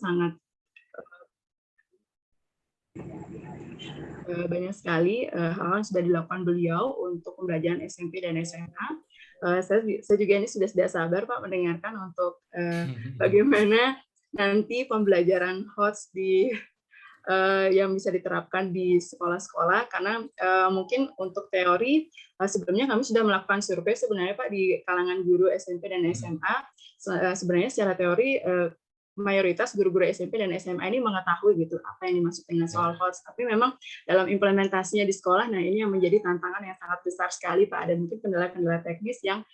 sangat banyak sekali hal yang sudah dilakukan beliau untuk pembelajaran SMP dan SMA. Saya juga ini sudah tidak sabar Pak mendengarkan untuk bagaimana nanti pembelajaran HOTS yang bisa diterapkan di sekolah-sekolah, karena mungkin untuk teori sebelumnya kami sudah melakukan survei sebenarnya Pak di kalangan guru SMP dan SMA. Sebenarnya secara teori mayoritas guru-guru SMP dan SMA ini mengetahui gitu apa yang dimaksud dengan soal HOTS, tapi memang dalam implementasinya di sekolah, nah ini yang menjadi tantangan yang sangat besar sekali Pak. Ada mungkin kendala-kendala teknis yang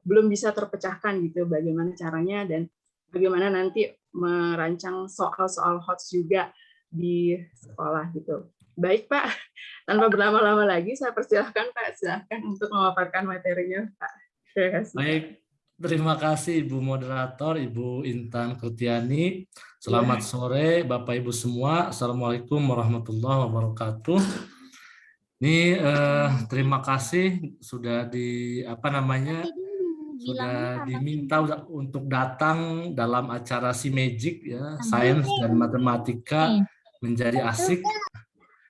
belum bisa terpecahkan gitu, bagaimana caranya dan bagaimana nanti merancang soal-soal HOTS juga di sekolah gitu. Baik Pak, tanpa berlama-lama lagi saya persilahkan Pak, silahkan untuk memaparkan materinya Pak. Terima kasih. Baik, terima kasih Ibu Moderator, Ibu Intan Kurtiani. Selamat sore Bapak Ibu semua. Assalamualaikum warahmatullahi wabarakatuh. Ini terima kasih sudah sudah diminta untuk datang dalam acara SiMagic ya, Sains dan Matematika menjadi asik.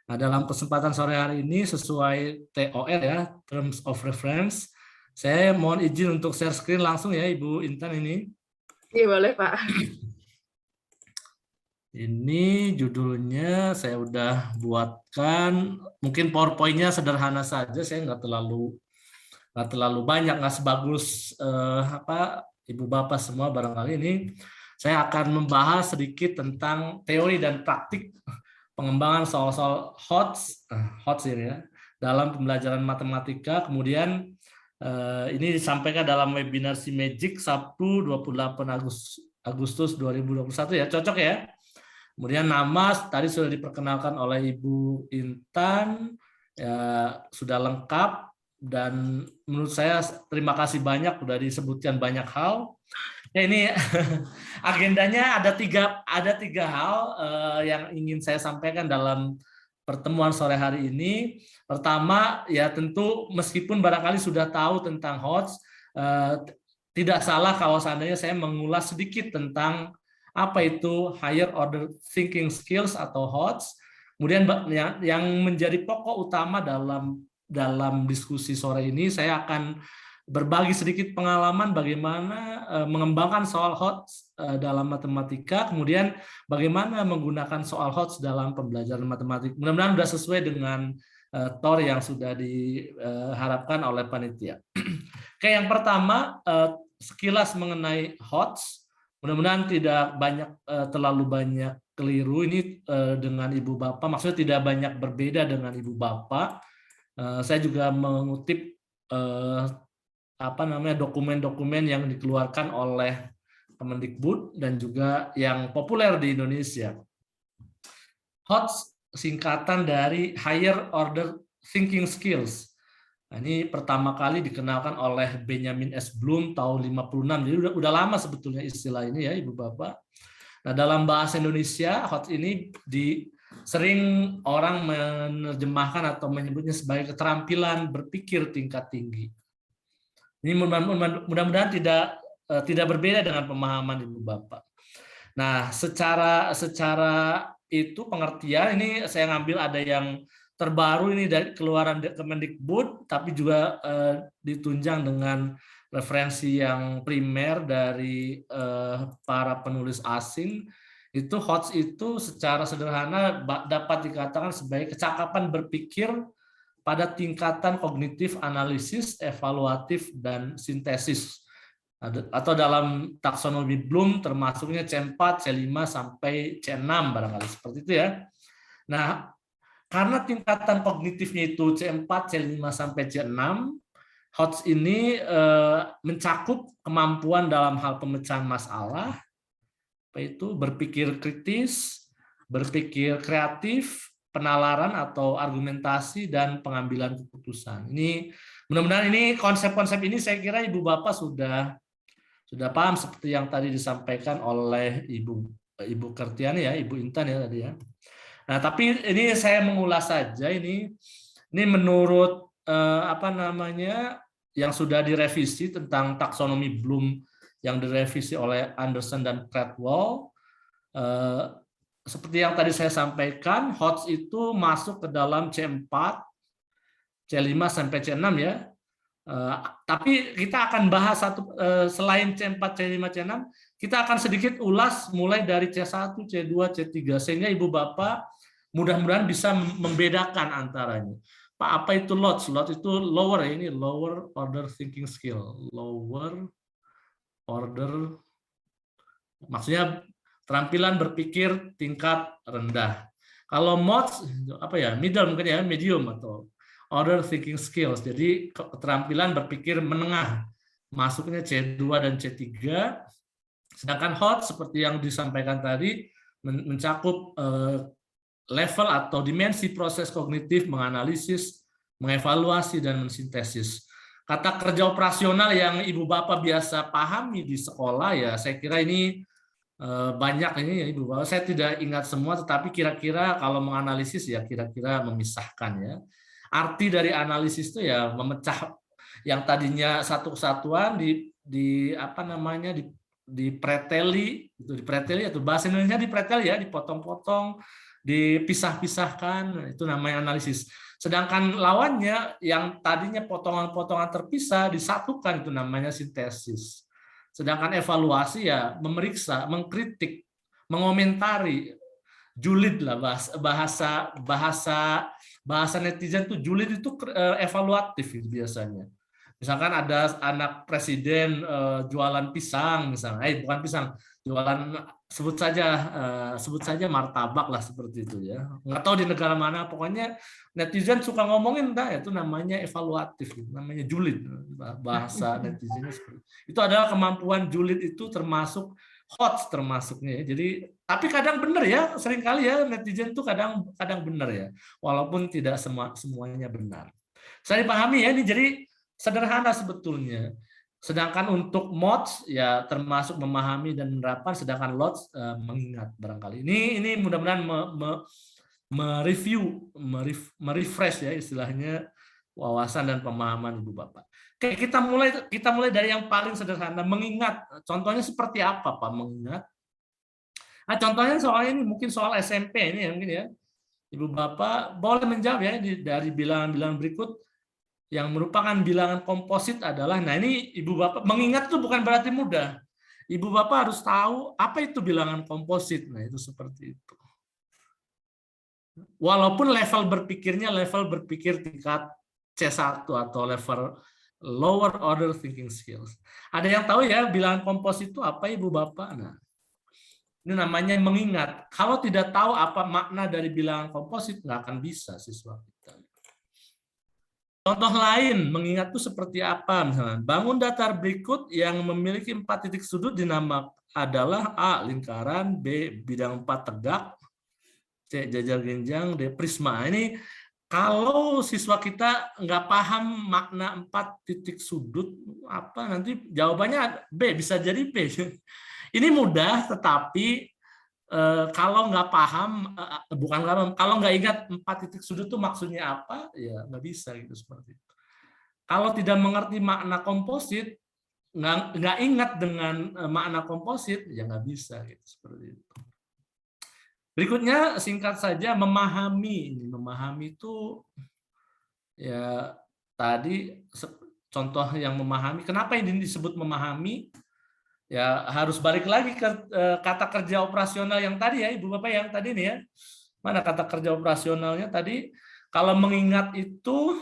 Nah, dalam kesempatan sore hari ini sesuai TOR ya, Terms of Reference, saya mohon izin untuk share screen langsung ya Ibu Intan ini. Iya boleh Pak. Ini judulnya saya udah buatkan, mungkin PowerPoint-nya sederhana saja, saya nggak terlalu banyak, nggak sebagus Ibu Bapak semua barangkali ini. Saya akan membahas sedikit tentang teori dan praktik pengembangan soal-soal HOTS ini ya, dalam pembelajaran matematika. Kemudian ini disampaikan dalam webinar SiMagic Sabtu 28 Agustus 2021 ya, cocok ya. Kemudian nama tadi sudah diperkenalkan oleh Ibu Intan, ya, sudah lengkap, dan menurut saya terima kasih banyak sudah disebutkan banyak hal. Ya, ini agendanya ada tiga hal yang ingin saya sampaikan dalam pertemuan sore hari ini. Pertama, ya tentu meskipun barangkali sudah tahu tentang HOTS, tidak salah kalau seandainya saya mengulas sedikit tentang apa itu Higher Order Thinking Skills atau HOTS. Kemudian yang menjadi pokok utama dalam diskusi sore ini, saya akan berbagi sedikit pengalaman bagaimana mengembangkan soal HOTS dalam matematika, kemudian bagaimana menggunakan soal HOTS dalam pembelajaran matematika. Mudah-mudahan sudah sesuai dengan TOR yang sudah diharapkan oleh panitia. Oke, yang pertama sekilas mengenai HOTS. Mudah-mudahan tidak terlalu banyak keliru ini dengan Ibu Bapak. Maksudnya tidak banyak berbeda dengan Ibu Bapak. Saya juga mengutip dokumen-dokumen yang dikeluarkan oleh Kemendikbud dan juga yang populer di Indonesia. HOTS singkatan dari Higher Order Thinking Skills. Nah, ini pertama kali dikenalkan oleh Benjamin S. Bloom tahun 56. Jadi udah lama sebetulnya istilah ini ya Ibu Bapak. Nah, dalam bahasa Indonesia HOTS ini sering orang menerjemahkan atau menyebutnya sebagai keterampilan berpikir tingkat tinggi. Ini mudah-mudahan tidak berbeda dengan pemahaman Ibu Bapak. Nah, secara itu pengertian ini saya ngambil ada yang terbaru ini dari keluaran Kemendikbud, tapi juga ditunjang dengan referensi yang primer dari para penulis asing. Itu HOTS itu secara sederhana dapat dikatakan sebagai kecakapan berpikir pada tingkatan kognitif, analisis, evaluatif, dan sintesis. Atau dalam taksonomi Bloom termasuknya C4, C5, sampai C6 barangkali seperti itu ya. Nah, karena tingkatan kognitifnya itu C4, C5, sampai C6, HOTS ini mencakup kemampuan dalam hal pemecahan masalah, yaitu berpikir kritis, berpikir kreatif, penalaran atau argumentasi, dan pengambilan keputusan. Ini mudah-mudahan ini konsep-konsep ini saya kira Ibu Bapak sudah paham seperti yang tadi disampaikan oleh Ibu Kurtiani ya, Ibu Intan ya tadi ya. Nah, tapi ini saya mengulas saja ini menurut yang sudah direvisi tentang taksonomi Bloom yang direvisi oleh Anderson dan Cradwell. Seperti yang tadi saya sampaikan, HOTS itu masuk ke dalam C4, C5 sampai C6 ya. Tapi kita akan bahas selain C4, C5, C6, kita akan sedikit ulas mulai dari C1, C2, C3 sehingga Ibu Bapak mudah-mudahan bisa membedakan antaranya. Pak, apa itu LOTS? LOTS itu lower ya, ini lower order thinking skill. Lower order maksudnya keterampilan berpikir tingkat rendah. Kalau MOTS apa ya? Middle mungkin ya, medium atau order thinking skills. Jadi keterampilan berpikir menengah. Masuknya C2 dan C3. Sedangkan HOT seperti yang disampaikan tadi mencakup level atau dimensi proses kognitif, menganalisis, mengevaluasi dan mensintesis. Kata kerja operasional yang Ibu Bapak biasa pahami di sekolah ya, saya kira ini banyak ini ya Ibu Bapak. Saya tidak ingat semua, tetapi kira-kira kalau menganalisis ya kira-kira memisahkan ya. Arti dari analisis itu ya memecah yang tadinya satu kesatuan di apa namanya dipreteli atau bahasa Indonesia dipreteli ya, dipotong-potong, dipisah-pisahkan, itu namanya analisis. Sedangkan lawannya yang tadinya potongan-potongan terpisah disatukan, itu namanya sintesis. Sedangkan evaluasi ya memeriksa, mengkritik, mengomentari, julid lah bahasa netizen tuh julid itu evaluatif itu biasanya. Misalkan ada anak presiden jualan pisang misalnya, bukan pisang, jualan sebut saja martabak lah seperti itu ya. Nggak tahu di negara mana, pokoknya netizen suka ngomongin itu namanya evaluatif, namanya julid bahasa netizennya seperti itu. Itu adalah kemampuan julid itu termasuk HOTS termasuknya ya. Jadi tapi kadang benar ya, seringkali ya netizen tuh kadang benar ya, walaupun tidak semuanya benar. Saya dipahami ya, ini jadi sederhana sebetulnya. Sedangkan untuk MOTS ya termasuk memahami dan menerapkan, sedangkan LOTS mengingat barangkali. Ini mudah-mudahan mereview, merefresh ya istilahnya wawasan dan pemahaman Ibu Bapak. Oke, kita mulai dari yang paling sederhana, mengingat. Contohnya seperti apa Pak mengingat? Nah, contohnya soal ini mungkin soal SMP ini ya mungkin ya. Ibu Bapak boleh menjawab ya dari bilangan-bilangan berikut. Yang merupakan bilangan komposit adalah, nah ini Ibu Bapak mengingat itu bukan berarti mudah. Ibu Bapak harus tahu apa itu bilangan komposit. Nah itu seperti itu. Walaupun level berpikirnya level berpikir tingkat C1 atau level lower order thinking skills. Ada yang tahu ya bilangan komposit itu apa Ibu Bapak? Nah, ini namanya mengingat. Kalau tidak tahu apa makna dari bilangan komposit, nggak akan bisa siswa kita. Contoh lain, mengingat itu seperti apa? Misalnya, bangun datar berikut yang memiliki 4 titik sudut dinamakan adalah A. Lingkaran, B. Bidang 4 tegak, C. Jajar genjang, D. Prisma. Ini kalau siswa kita nggak paham makna 4 titik sudut, apa nanti jawabannya B, bisa jadi B. Ini mudah, tetapi kalau nggak paham, kalau nggak ingat 4 titik sudut itu maksudnya apa, ya nggak bisa gitu seperti itu. Kalau tidak mengerti makna komposit, nggak ingat dengan makna komposit, ya nggak bisa gitu seperti itu. Berikutnya singkat saja memahami. Memahami itu ya tadi contoh yang memahami. Kenapa ini disebut memahami? Ya harus balik lagi ke kata kerja operasional yang tadi ya Ibu Bapak yang tadi nih ya. Mana kata kerja operasionalnya tadi? Kalau mengingat itu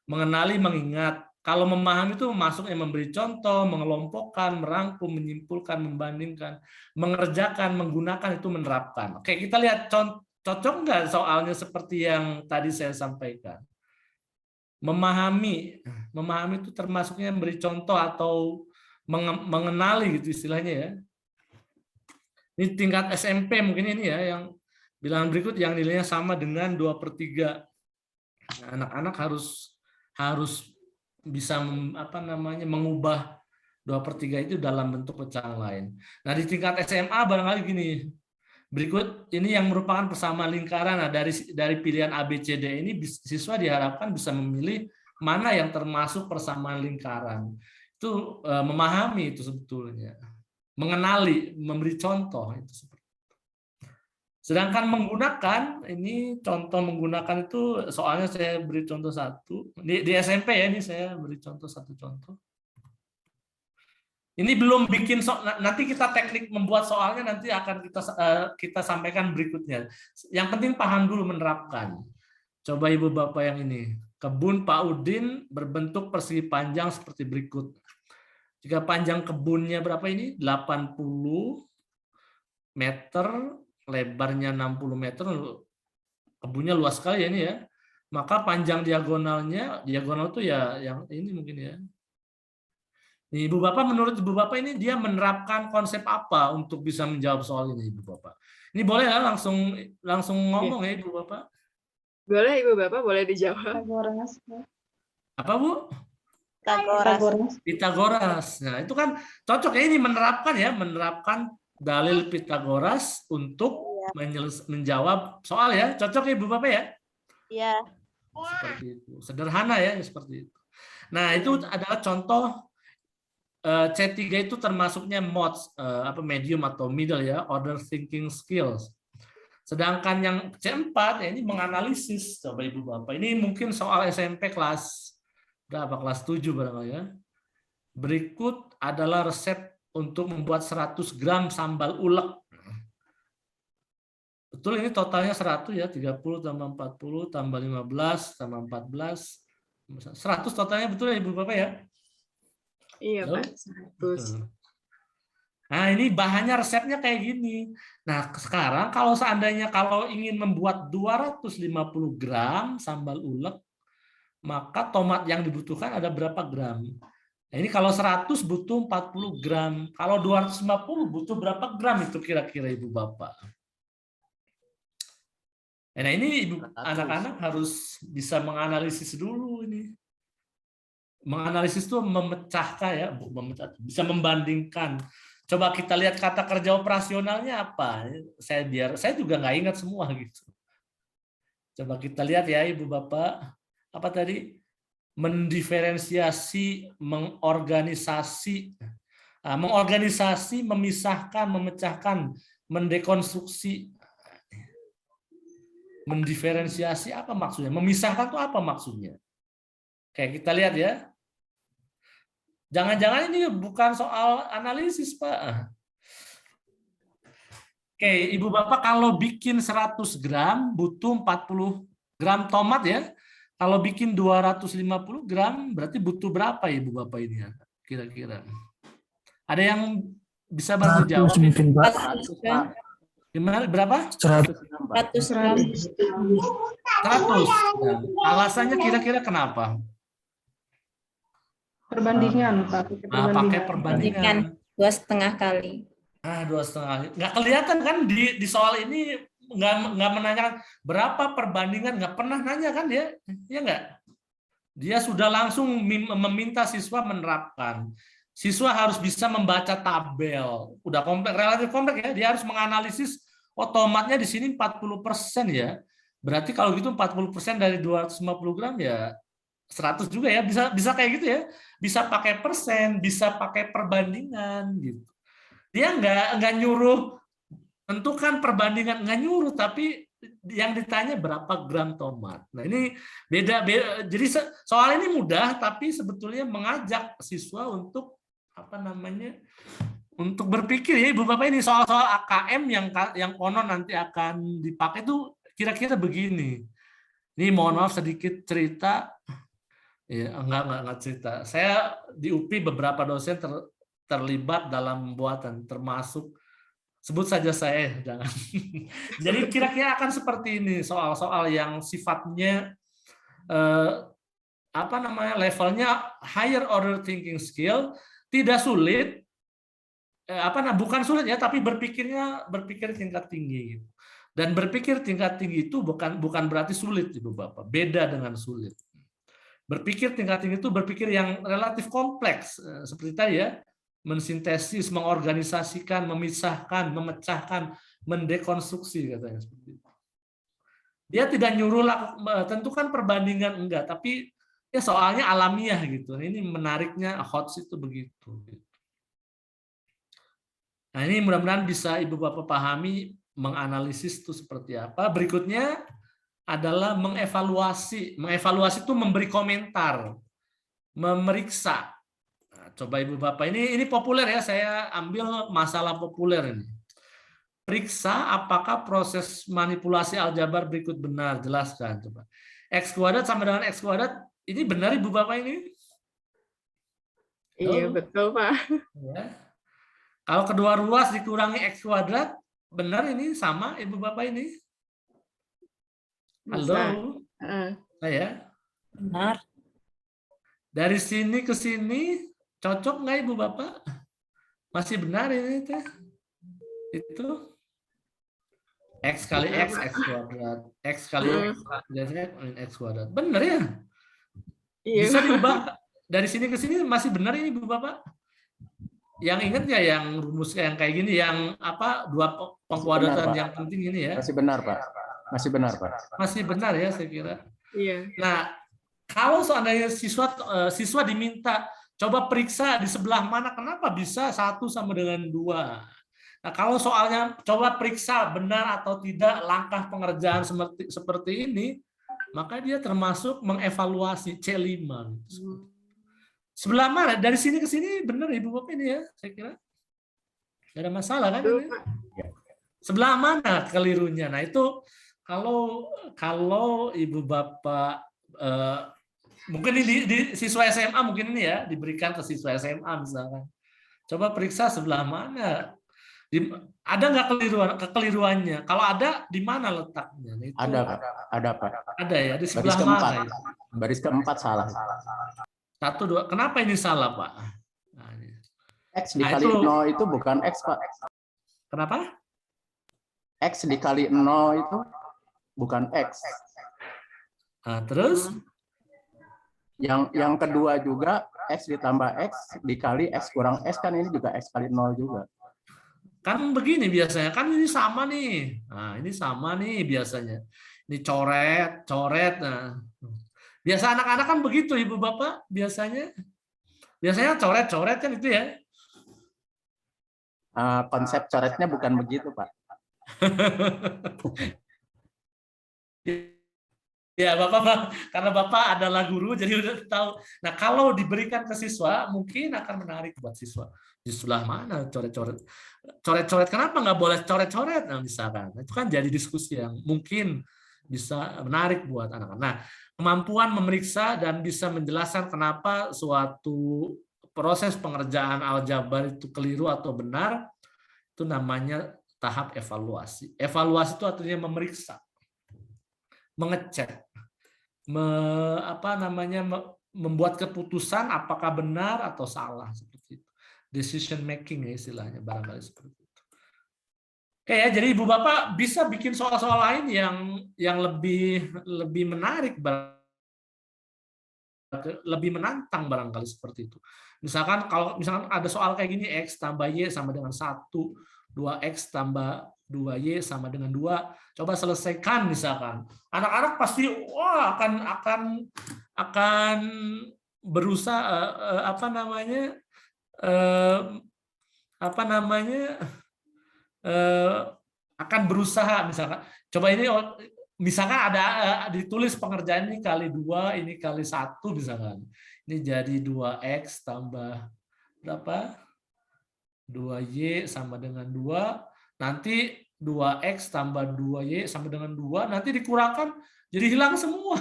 mengenali, mengingat. Kalau memahami itu masuknya memberi contoh, mengelompokkan, merangkum, menyimpulkan, membandingkan, mengerjakan, menggunakan, itu menerapkan. Oke, kita lihat cocok nggak soalnya seperti yang tadi saya sampaikan. Memahami itu termasuknya memberi contoh atau mengenali gitu istilahnya ya. Ini tingkat SMP mungkin ini ya, yang bilangan berikut yang nilainya sama dengan 2/3. Anak-anak harus bisa mengubah 2/3 itu dalam bentuk pecahan lain. Nah di tingkat SMA barangkali gini, berikut ini yang merupakan persamaan lingkaran. Nah, dari pilihan A, B, C, D ini siswa diharapkan bisa memilih mana yang termasuk persamaan lingkaran. Itu memahami itu sebetulnya, mengenali, memberi contoh itu seperti itu. Sedangkan menggunakan, ini contoh menggunakan itu soalnya saya beri contoh satu. Di SMP ya, ini saya beri contoh satu contoh. Ini belum bikin nanti kita teknik membuat soalnya nanti akan kita sampaikan berikutnya. Yang penting paham dulu menerapkan. Coba Ibu Bapak yang ini. Kebun Pak Udin berbentuk persegi panjang seperti berikut. Jika panjang kebunnya berapa ini? 80 meter, lebarnya 60 meter, kebunnya luas sekali ya ini ya. Maka panjang diagonal itu ya yang ini mungkin ya. Nih, Ibu Bapak, menurut Ibu Bapak ini dia menerapkan konsep apa untuk bisa menjawab soal ini, Ibu Bapak? Ini boleh ya langsung ngomong ya Ibu Bapak? Boleh Ibu Bapak, boleh dijawab. Apa Bu? Pitagoras. Pitagoras. Nah, itu kan cocok ya ini menerapkan dalil Pitagoras untuk menjawab soal ya. Cocok ya Ibu Bapak ya? Iya. Seperti itu. Sederhana ya seperti itu. Nah, itu adalah contoh C3 itu termasuknya mods medium atau middle ya, order thinking skills. Sedangkan yang C4 ya ini menganalisis. Coba Ibu Bapak. Ini mungkin soal SMP kelas berapa? Kelas 7 barangkali ya. Berikut adalah resep untuk membuat 100 gram sambal ulek. Betul, ini totalnya 100 ya, 30 tambah 40 tambah 15 tambah 14. 100 totalnya, betul ya Ibu Bapak ya? Iya Pak, 100. Nah, ini bahannya resepnya kayak gini. Nah, sekarang kalau seandainya kalau ingin membuat 250 gram sambal ulek, maka tomat yang dibutuhkan ada berapa gram? Nah, ini kalau 100 butuh 40 gram. Kalau 250 butuh berapa gram itu kira-kira Ibu Bapak? Nah, ini Ibu anak-anak harus bisa menganalisis dulu ini. Menganalisis itu memecahkan ya, bisa membandingkan. Coba kita lihat kata kerja operasionalnya apa. Saya juga nggak ingat semua gitu. Coba kita lihat ya Ibu Bapak. Apa tadi? Mendiferensiasi, mengorganisasi, memisahkan, memecahkan, mendekonstruksi. Mendiferensiasi apa maksudnya? Memisahkan itu apa maksudnya? Kayak kita lihat ya. Jangan-jangan ini bukan soal analisis, Pak. Oke, Ibu Bapak kalau bikin 100 gram butuh 40 gram tomat ya. Kalau bikin 250 gram berarti butuh berapa Ibu Bapak ini ya? Kira-kira. Ada yang bisa bantu jawab? Mungkin, Pak. 100. Gimana? Berapa? 100 gram. 100. Nah, alasannya kira-kira kenapa? Perbandingan, Pak. Pakai perbandingan. 2,5 kali. 2,5. Nggak kelihatan kan di soal ini nggak menanyakan berapa perbandingan, nggak pernah nanya kan dia, ya nggak? Dia sudah langsung meminta siswa menerapkan. Siswa harus bisa membaca tabel, udah kompleks, relatif kompleks ya. Dia harus menganalisis, oh tomatnya di sini 40% ya. Berarti kalau gitu 40% dari 250 gram ya 100 juga ya, bisa kayak gitu ya. Bisa pakai persen, bisa pakai perbandingan gitu. Dia nggak nyuruh tentukan perbandingan, nggak nyuruh, tapi yang ditanya berapa gram tomat. Nah ini beda. Jadi soal ini mudah, tapi sebetulnya mengajak siswa untuk untuk berpikir ya Ibu Bapak. Ini soal-soal AKM yang konon nanti akan dipakai itu kira-kira begini. Ini mohon maaf sedikit cerita. Ya, enggak cerita. Saya di UPI beberapa dosen terlibat dalam pembuatan, termasuk sebut saja saya, jangan. Jadi kira-kira akan seperti ini, soal-soal yang sifatnya levelnya higher order thinking skill, tidak sulit, bukan sulit ya, tapi berpikir tingkat tinggi gitu. Dan berpikir tingkat tinggi itu bukan berarti sulit Ibu Bapak, beda dengan sulit. Berpikir tingkat tinggi itu berpikir yang relatif kompleks, seperti tadi ya, mensintesis, mengorganisasikan, memisahkan, memecahkan, mendekonstruksi katanya seperti itu. Dia tidak nyuruh tentukan perbandingan enggak, tapi ya soalnya alamiah gitu. Ini menariknya HOTS itu begitu. Nah ini mudah-mudahan bisa Ibu Bapak pahami menganalisis itu seperti apa. Berikutnya adalah mengevaluasi. Mengevaluasi itu memberi komentar, memeriksa. Nah, coba Ibu Bapak, ini populer ya, saya ambil masalah populer ini. Periksa apakah proses manipulasi aljabar berikut benar. Jelaskan coba. X kuadrat sama dengan X kuadrat, ini benar Ibu Bapak ini? Iya, betul Pak. Ya. Kalau kedua ruas dikurangi X kuadrat, benar ini sama Ibu Bapak ini? Halo? Saya? Benar. Dari sini ke sini, cocok nggak Ibu Bapak? Masih benar ini teh? Itu? X kali X, X kuadrat. X kali X, X kuadrat. Benar ya? Bisa diubah dari sini ke sini, masih benar ini Ibu Bapak? Yang ingat nggak yang rumus yang kayak gini, yang apa, dua pengkuadratan yang penting ini ya? Masih benar Pak. Masih benar Pak. Masih benar ya saya kira. Iya. Nah, kalau seandainya siswa diminta coba periksa di sebelah mana, kenapa bisa 1 sama dengan 2? Nah, kalau soalnya coba periksa benar atau tidak langkah pengerjaan seperti ini, maka dia termasuk mengevaluasi C5. Sebelah mana? Dari sini ke sini benar Ibu Bapak ini ya, saya kira. Tidak ada masalah kan ini? Sebelah mana kelirunya? Nah, itu kalau Ibu Bapak mungkin di siswa SMA mungkin ini ya, diberikan ke siswa SMA misalkan. Coba periksa sebelah mana. Ada nggak kekeliruannya? Kalau ada, di mana letaknya? Itu, ada Pak. Ada ya, di sebelah mana? Ya? Baris keempat salah. 1, 2. Kenapa ini salah, Pak? Nah, ini. X dikali 0 itu bukan X, Pak. Kenapa? X dikali 0 itu bukan X. Nah, terus? Yang kedua juga, X ditambah X dikali X kurang X, kan ini juga X kali 0 juga. Kan begini biasanya, kan ini sama nih. Nah, ini sama nih biasanya. Ini coret. Nah. Biasa anak-anak kan begitu, Ibu Bapak, biasanya. Biasanya coret kan itu ya. Konsep coretnya bukan begitu, Pak. Ya, Bapak, karena Bapak adalah guru, jadi udah tahu. Nah, kalau diberikan ke siswa, mungkin akan menarik buat siswa. Di sebelah mana coret-coret? Coret-coret, kenapa nggak boleh coret-coret? Nah, misalkan. Itu kan jadi diskusi yang mungkin bisa menarik buat anak-anak. Nah, kemampuan memeriksa dan bisa menjelaskan kenapa suatu proses pengerjaan aljabar itu keliru atau benar, itu namanya tahap evaluasi. Evaluasi itu artinya memeriksa, mengecek, membuat keputusan apakah benar atau salah, seperti itu. Decision making ya istilahnya, barangkali seperti itu. Oke ya, jadi Ibu Bapak bisa bikin soal-soal lain yang lebih menarik, lebih menantang barangkali seperti itu. Misalkan kalau ada soal kayak gini, X tambah Y sama dengan 1, 2X tambah 2Y sama dengan 2, coba selesaikan misalkan. Anak-anak pasti akan berusaha akan berusaha misalkan. Coba ini misalkan ada ditulis pengerjaan ini kali 2, ini kali 1 misalkan. Ini jadi 2X tambah berapa? 2Y sama dengan 2, nanti 2X tambah 2Y sama dengan 2, nanti dikurangkan jadi hilang semua.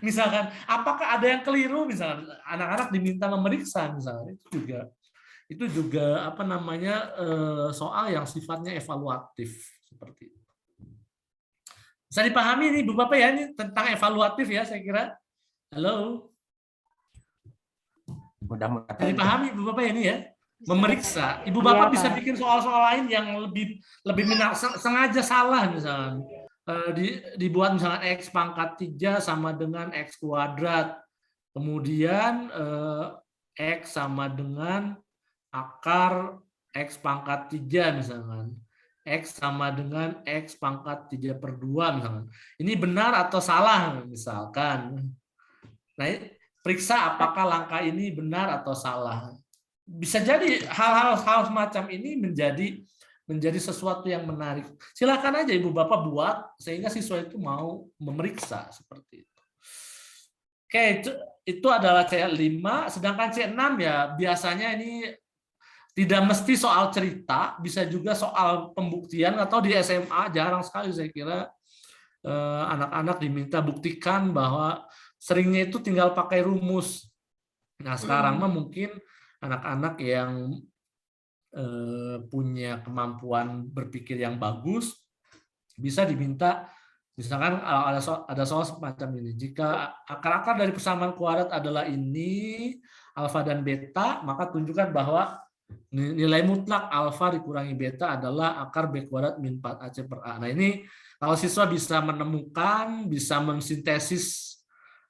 Misalkan, apakah ada yang keliru? Misalkan anak-anak diminta memeriksa, misalnya itu juga soal yang sifatnya evaluatif seperti itu. Bisa dipahami nih Bu Bapak ya, ini tentang evaluatif ya saya kira. Halo. Mudah-mudahan. Bisa dipahami Bu Bapak ya ini ya. Memeriksa. Ibu Bapak bisa bikin soal-soal lain yang lebih sengaja salah misalnya. Dibuat misalnya X pangkat 3 sama dengan X kuadrat. Kemudian X sama dengan akar X pangkat 3 misalkan. X sama dengan X pangkat 3/2 misalkan. Ini benar atau salah misalkan. Nah, periksa apakah langkah ini benar atau salah. Bisa jadi hal-hal semacam ini menjadi menjadi sesuatu yang menarik. Silakan aja Ibu Bapak buat sehingga siswa itu mau memeriksa seperti itu. Oke, itu adalah C5, sedangkan C6 ya biasanya ini tidak mesti soal cerita, bisa juga soal pembuktian, atau di SMA jarang sekali saya kira anak-anak diminta buktikan bahwa seringnya itu tinggal pakai rumus. Nah sekarang mah mungkin anak-anak yang punya kemampuan berpikir yang bagus bisa diminta, misalkan ada soal semacam ini, jika akar-akar dari persamaan kuadrat adalah ini alfa dan beta, maka tunjukkan bahwa nilai mutlak alfa dikurangi beta adalah akar b kuadrat min 4ac per a. Nah ini kalau siswa bisa menemukan, bisa mensintesis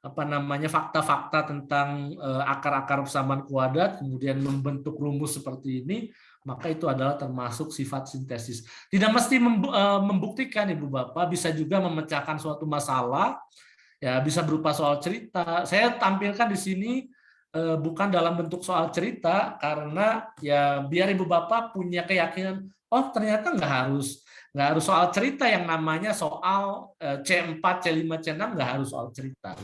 fakta-fakta tentang akar-akar persamaan kuadrat, kemudian membentuk rumus seperti ini, maka itu adalah termasuk sifat sintesis. Tidak mesti membuktikan Ibu Bapak, bisa juga memecahkan suatu masalah, ya bisa berupa soal cerita. Saya tampilkan di sini bukan dalam bentuk soal cerita, karena ya biar Ibu Bapak punya keyakinan, oh ternyata nggak harus soal cerita, yang namanya soal C4, C5, C6 nggak harus soal cerita.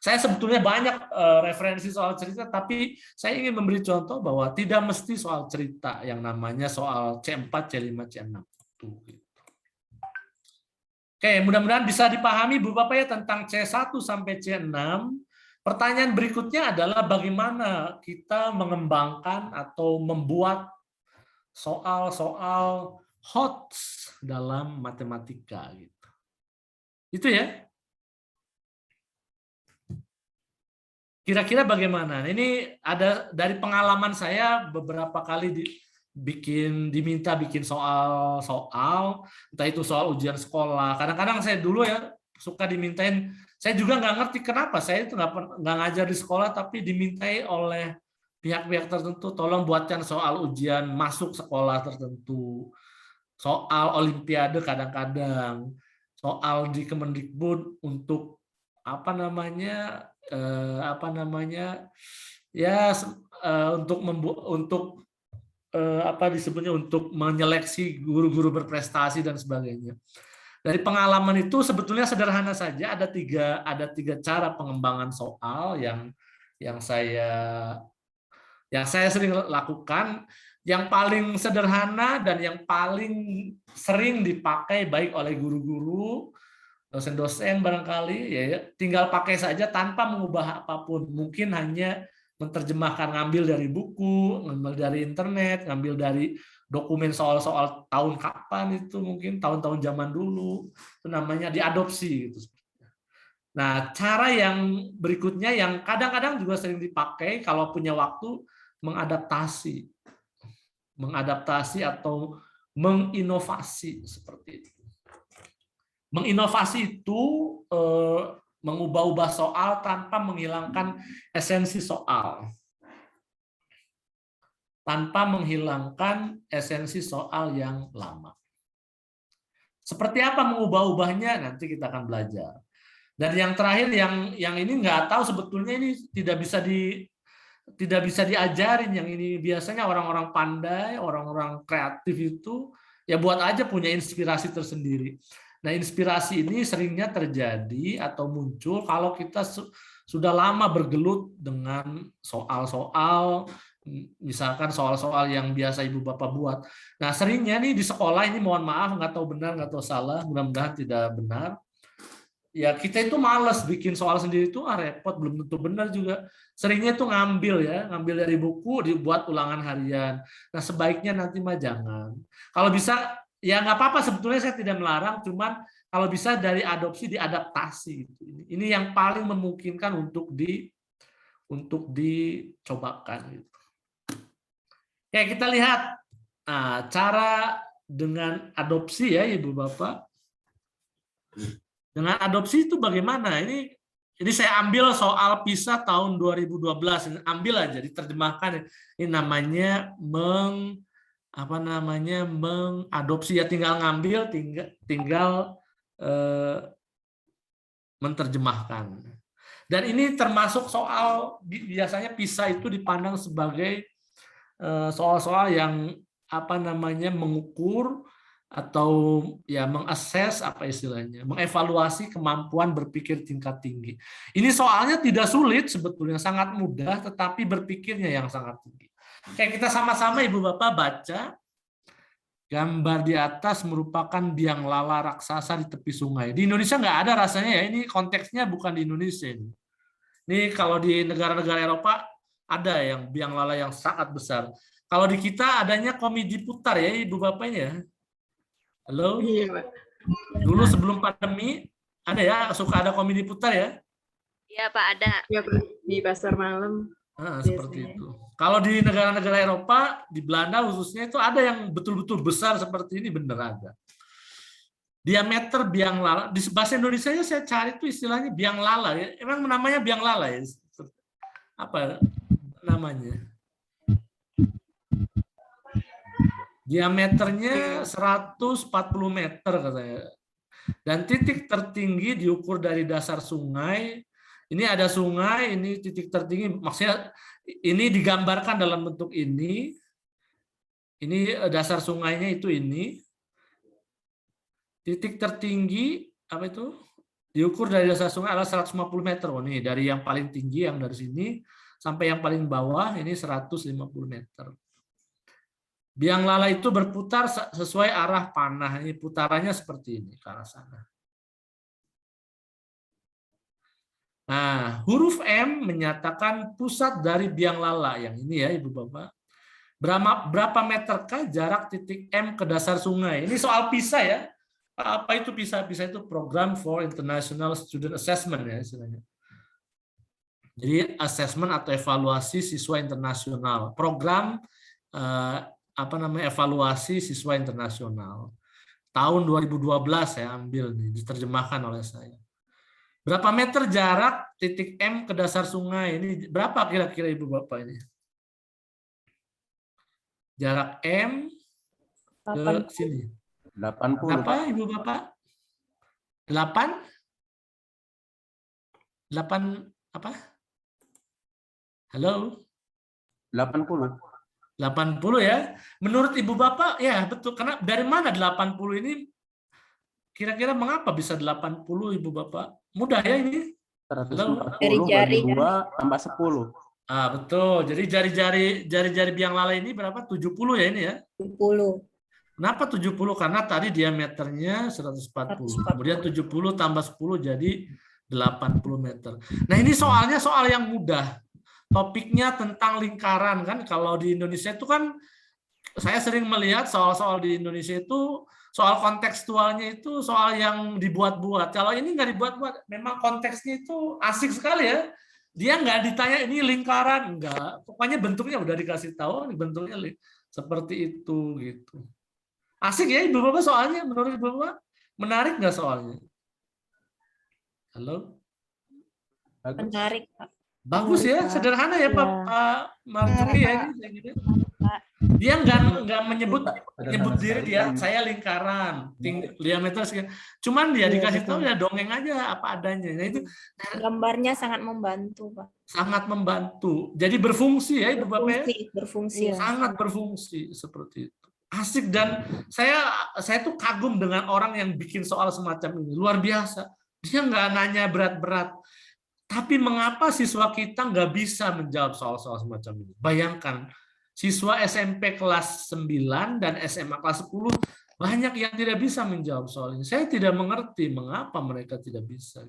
Saya sebetulnya banyak referensi soal cerita, tapi saya ingin memberi contoh bahwa tidak mesti soal cerita yang namanya soal C4, C5, C6. Oke, mudah-mudahan bisa dipahami Bu Bapak ya tentang C1 sampai C6. Pertanyaan berikutnya adalah bagaimana kita mengembangkan atau membuat soal-soal HOTS dalam matematika gitu. Itu ya. Kira-kira bagaimana? Ini ada dari pengalaman saya beberapa kali diminta bikin soal-soal, entah itu soal ujian sekolah. Kadang-kadang saya dulu ya suka dimintain, saya juga nggak ngerti kenapa saya itu nggak ngajar di sekolah, tapi dimintai oleh pihak-pihak tertentu, tolong buatkan soal ujian masuk sekolah tertentu, soal olimpiade kadang-kadang, soal di Kemendikbud untuk untuk menyeleksi guru-guru berprestasi dan sebagainya. Dari pengalaman itu sebetulnya sederhana saja, ada tiga cara pengembangan soal yang saya sering lakukan. Yang paling sederhana dan yang paling sering dipakai baik oleh guru-guru, dosen-dosen barangkali, ya tinggal pakai saja tanpa mengubah apapun. Mungkin hanya menerjemahkan, ngambil dari buku, ngambil dari internet, ngambil dari dokumen soal-soal tahun kapan itu, mungkin tahun-tahun zaman dulu, itu namanya diadopsi gitu. Nah, cara yang berikutnya yang kadang-kadang juga sering dipakai kalau punya waktu, mengadaptasi atau menginovasi seperti itu. Menginovasi itu mengubah-ubah soal tanpa menghilangkan esensi soal. Tanpa menghilangkan esensi soal yang lama. Seperti apa mengubah-ubahnya nanti kita akan belajar. Dan yang terakhir yang ini nggak tahu sebetulnya ini tidak bisa diajarin, yang ini biasanya orang-orang pandai, orang-orang kreatif itu ya buat aja punya inspirasi tersendiri. Nah, inspirasi ini seringnya terjadi atau muncul kalau kita sudah lama bergelut dengan soal-soal, misalkan soal-soal yang biasa Ibu Bapak buat. Nah, seringnya nih di sekolah ini, mohon maaf, nggak tahu benar, nggak tahu salah, mudah-mudahan tidak benar. Ya kita itu malas bikin soal sendiri itu, repot, belum tentu benar juga. Seringnya itu ngambil dari buku, dibuat ulangan harian. Nah sebaiknya nanti mah jangan. Kalau bisa ya nggak apa-apa, sebetulnya saya tidak melarang, cuman kalau bisa dari adopsi diadaptasi. Ini yang paling memungkinkan untuk dicobakan. Oke, kita lihat cara dengan adopsi ya Ibu Bapak. Dengan adopsi itu bagaimana? Ini saya ambil soal PISA tahun 2012, ambil aja diterjemahkan. Ini namanya mengadopsi, ya tinggal ngambil, tinggal menerjemahkan. Dan ini termasuk soal, biasanya PISA itu dipandang sebagai soal-soal yang mengukur atau ya mengakses apa istilahnya, mengevaluasi kemampuan berpikir tingkat tinggi. Ini soalnya tidak sulit sebetulnya, sangat mudah, tetapi berpikirnya yang sangat tinggi. Kayak kita sama-sama Ibu Bapak baca, gambar di atas merupakan biang lala raksasa di tepi sungai. Di Indonesia nggak ada rasanya ya, ini konteksnya bukan di Indonesia ini. Ini kalau di negara-negara Eropa ada yang biang lala yang sangat besar. Kalau di kita adanya komedi putar ya Ibu Bapak ini ya. Halo? Iya, Pak. Dulu sebelum pandemi ada ya, suka ada komedi putar ya? Iya, Pak, ada. Iya, Pak. Di pasar malam. Seperti itu. Kalau di negara-negara Eropa, di Belanda khususnya itu ada yang betul-betul besar seperti ini, bener ada. Diameter biang lala. Di bahasa Indonesia saya cari itu istilahnya biang lala. Ya. Emang namanya biang lala ya? Apa namanya? Diameternya 140 meter katanya. Dan titik tertinggi diukur dari dasar sungai. Ini ada sungai, ini titik tertinggi. Maksudnya ini digambarkan dalam bentuk ini. Ini dasar sungainya itu ini. Titik tertinggi apa itu? Diukur dari dasar sungai adalah 150 meter. Oh, nih dari yang paling tinggi yang dari sini sampai yang paling bawah ini 150 meter. Biang lala itu berputar sesuai arah panah. Ini putarannya seperti ini ke arah sana. Nah, huruf M menyatakan pusat dari biang lala. Yang ini ya, Ibu Bapak. Berapa meterkah jarak titik M ke dasar sungai? Ini soal PISA ya. Apa itu PISA? PISA itu Program for International Student Assessment ya istilahnya. Jadi assessment atau evaluasi siswa internasional. Program evaluasi siswa internasional. Tahun 2012 saya ambil nih, diterjemahkan oleh saya. Berapa meter jarak titik M ke dasar sungai? Ini berapa kira-kira Ibu Bapak ini? Jarak M ke sini. 80. Berapa Ibu Bapak? 8? 8 apa? Halo? 80. 80 ya. Menurut Ibu Bapak, ya betul. Karena dari mana 80 ini? Kira-kira mengapa bisa 80 Ibu Bapak? Mudah ya ini? 140 Jari-jari, bagi 2 tambah 10. Ah, betul. Jadi jari-jari biang lala ini berapa? 70 ya ini ya? 70. Kenapa 70? Karena tadi diameternya 140. Kemudian 70 tambah 10 jadi 80 meter. Nah ini soalnya soal yang mudah. Topiknya tentang lingkaran kan. Kalau di Indonesia itu kan saya sering melihat soal-soal di Indonesia itu soal kontekstualnya itu soal yang dibuat-buat. Kalau ini nggak dibuat-buat, memang konteksnya itu asik sekali ya. Dia nggak ditanya ini lingkaran, enggak. Pokoknya bentuknya udah dikasih tahu, bentuknya seperti itu gitu. Asik ya Ibu Bapak soalnya, menurut Ibu Bapak menarik nggak soalnya? Halo? Menarik, Pak. Bagus ya, sederhana ya Pak Marzuki ya ini. Dia nggak menyebut diri dia, saya lingkaran, diameter sekian. Cuman dia dikasih tahu ya dongeng aja apa adanya. Nah, itu Gambarnya sangat membantu, Pak. sangat membantu. Jadi berfungsi ya Ibu Bapak ya. Berfungsi. Sangat berfungsi seperti itu. Asik dan saya tuh kagum dengan orang yang bikin soal semacam ini. Luar biasa. Dia nggak nanya berat-berat. Tapi mengapa siswa kita nggak bisa menjawab soal-soal semacam ini? Bayangkan, siswa SMP kelas 9 dan SMA kelas 10 banyak yang tidak bisa menjawab soal ini. Saya tidak mengerti mengapa mereka tidak bisa.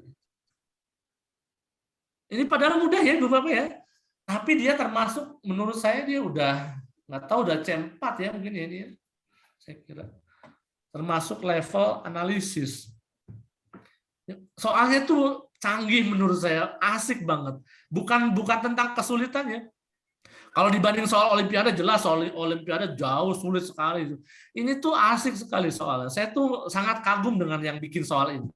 Ini padahal mudah ya, Bapak ya. Tapi dia termasuk, menurut saya dia udah nggak tahu udah C4 ya mungkin ya dia. Saya kira termasuk level analisis. Soalnya tuh canggih menurut saya, asik banget. Bukan tentang kesulitannya. Kalau dibanding soal olimpiade jelas soal olimpiade jauh sulit sekali. Ini tuh asik sekali soalnya. Saya tuh sangat kagum dengan yang bikin soal ini.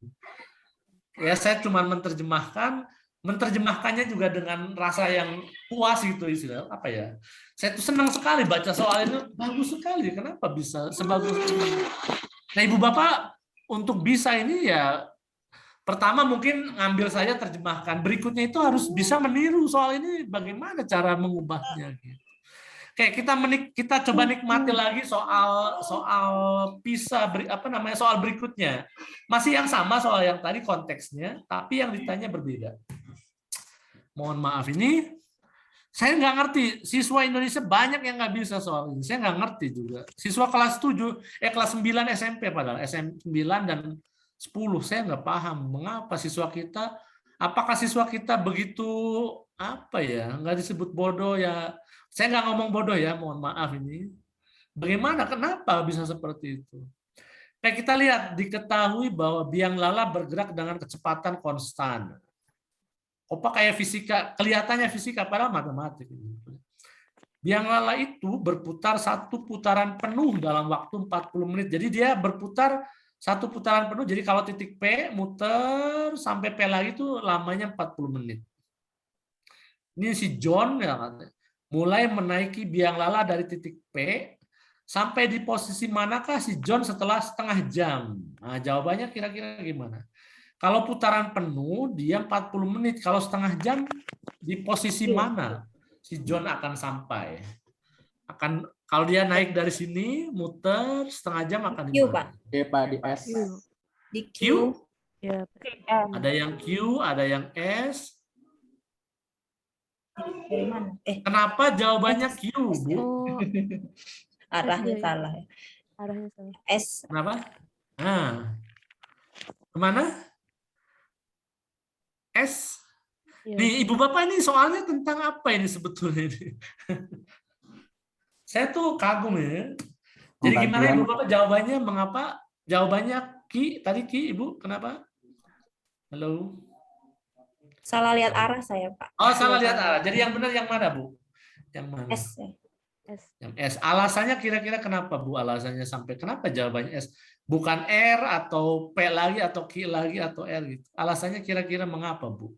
Ya saya cuma menerjemahkannya juga dengan rasa yang puas gitu istilah apa ya. Saya tuh senang sekali baca soal ini, bagus sekali. Kenapa bisa sebagus ini? Nah, Ibu Bapak untuk bisa ini ya pertama mungkin ngambil saja terjemahkan. Berikutnya itu harus bisa meniru soal ini bagaimana cara mengubahnya. Gitu. Oke, kita coba nikmati lagi soal PISA soal berikutnya. Masih yang sama soal yang tadi konteksnya, tapi yang ditanya berbeda. Mohon maaf ini saya nggak ngerti. Siswa Indonesia banyak yang nggak bisa soal ini. Saya nggak ngerti juga. Siswa kelas 9 SMP padahal SM 9 dan 10 saya nggak paham mengapa apakah siswa kita begitu nggak disebut bodoh ya. Saya nggak ngomong bodoh ya, mohon maaf ini. Bagaimana, kenapa bisa seperti itu? Kayak kita lihat, diketahui bahwa biang lala bergerak dengan kecepatan konstan. Kayak fisika, kelihatannya fisika, padahal matematik. Biang lala itu berputar satu putaran penuh dalam waktu 40 menit. Jadi dia berputar satu putaran penuh, jadi kalau titik P muter sampai P lagi itu lamanya 40 menit. Ini si John ya, mulai menaiki biang lala dari titik P sampai di posisi manakah si John setelah setengah jam? Nah, jawabannya kira-kira gimana? Kalau putaran penuh dia 40 menit, kalau setengah jam di posisi mana si John akan sampai? Kalau dia naik dari sini muter setengah jam akan di Q, mana? Pak. Pak, di S. Di Q? Ya, Ada yang Q, ada yang S. dari mana? Kenapa jawabannya Q, Bu? Oh, Arahnya iya. salah. Arahnya salah. S. Kenapa? Nah, kemana? S. Iya. Nih, Ibu Bapak ini soalnya tentang apa ini sebetulnya ini? Saya tuh kagum ya. Jadi gimana Ibu Bapak jawabannya? Mengapa? Jawabannya Ki. Tadi Ki, Ibu, kenapa? Halo? Salah lihat arah saya, Pak. Oh, salah lihat arah. Jadi yang benar yang mana, Bu? Yang mana? S. S. Yang S. Alasannya kira-kira kenapa, Bu? Alasannya sampai kenapa jawabannya S? Bukan R atau P lagi atau Q lagi atau R gitu. Alasannya kira-kira mengapa, Bu?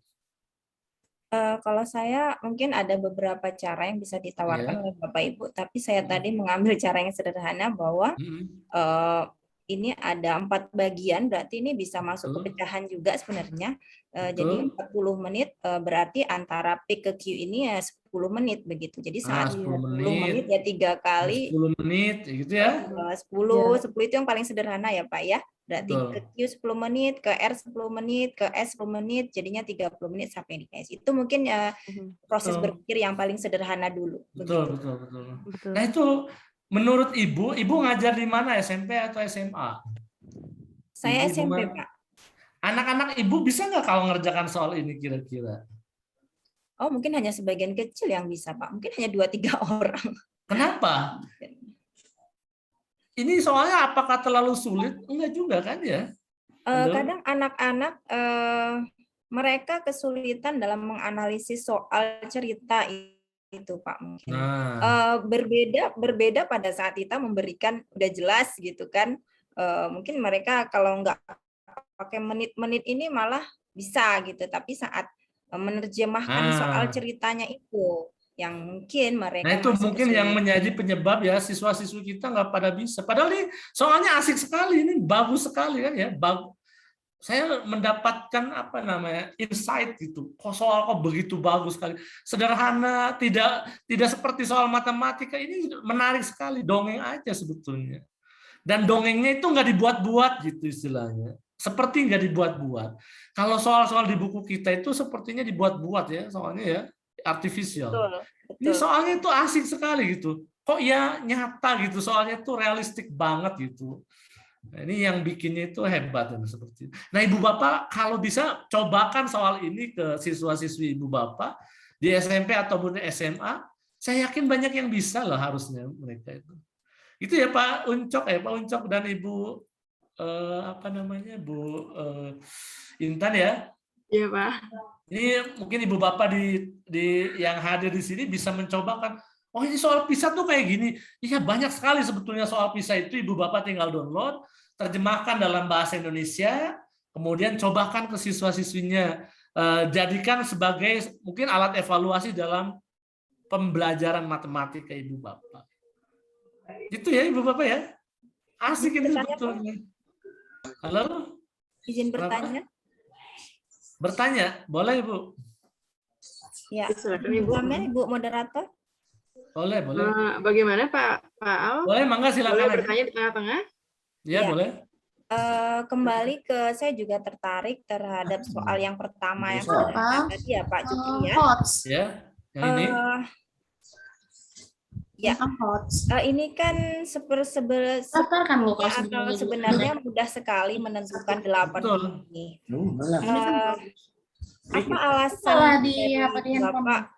Kalau saya mungkin ada beberapa cara yang bisa ditawarkan oleh Bapak Ibu, tapi saya tadi mengambil cara yang sederhana bahwa ini ada 4 bagian, berarti ini bisa masuk ke pecahan juga sebenarnya. Jadi 40 menit berarti antara P ke Q ini ya 10 menit begitu. Jadi saat 10 menit ya 3 kali 10 menit gitu ya. 10 itu yang paling sederhana ya Pak ya. Berarti ke Q 10 menit, ke R 10 menit, ke S 10 menit, jadinya 30 menit sampai di S. Itu mungkin proses berpikir yang paling sederhana dulu. Betul. Nah itu menurut Ibu ngajar di mana, SMP atau SMA? Saya SMP, Pak. Anak-anak Ibu bisa nggak kalau ngerjakan soal ini kira-kira? Oh, mungkin hanya sebagian kecil yang bisa, Pak. Mungkin hanya 2-3 orang. Kenapa? Ini soalnya apakah terlalu sulit? Enggak juga kan ya? Kadang anak-anak mereka kesulitan dalam menganalisis soal cerita itu, Pak, mungkin. Berbeda pada saat kita memberikan udah jelas gitu kan. Mungkin mereka kalau nggak pakai menit-menit ini malah bisa gitu, tapi saat menerjemahkan soal ceritanya itu yang mungkin mereka nah itu mungkin yang menjadi penyebab ya siswa-siswi kita nggak pada bisa. Padahal ini soalnya asik sekali, ini bagus sekali kan ya. Saya mendapatkan insight gitu. Soal kok begitu bagus sekali, sederhana, tidak seperti soal matematika. Ini menarik sekali, dongeng aja sebetulnya. Dan dongengnya itu nggak dibuat-buat gitu istilahnya. Seperti nggak dibuat-buat. Kalau soal-soal di buku kita itu sepertinya dibuat-buat ya, soalnya ya artifisial. Betul. Ini soalnya itu asik sekali gitu. Kok ya nyata gitu, soalnya itu realistik banget gitu. Nah, ini yang bikinnya itu hebat dan seperti itu. Nah, Ibu Bapak kalau bisa cobakan soal ini ke siswa-siswi Ibu Bapak di SMP ataupun SMA, saya yakin banyak yang bisa lah harusnya mereka itu. Itu ya Pak Uncok dan Ibu Bu Intan ya. Iya Pak. Ini mungkin Ibu Bapak di yang hadir di sini bisa mencobakan. Oh ini soal PISA tuh kayak gini. Iya banyak sekali sebetulnya soal PISA itu Ibu Bapak tinggal download, terjemahkan dalam bahasa Indonesia, kemudian cobakan ke siswa-siswinya. Jadikan sebagai mungkin alat evaluasi dalam pembelajaran matematika Ibu Bapak. Itu ya Ibu Bapak ya. Asik ini sebetulnya. Halo? Izin bertanya? Bertanya, boleh Ibu? Ya, Ibu moderator. Boleh, boleh. Bagaimana Pak Al? Boleh, mangga silakan Boleh aja. bertanya di tengah-tengah? Ya, Ya. boleh. Kembali ke saya juga tertarik terhadap soal yang pertama yang sederhana tadi ya Pak Jukri ya. Ya, yang ini. Ya, ini kan sebenarnya mudah sekali menentukan 8 ini. Apa alasan dari Bapak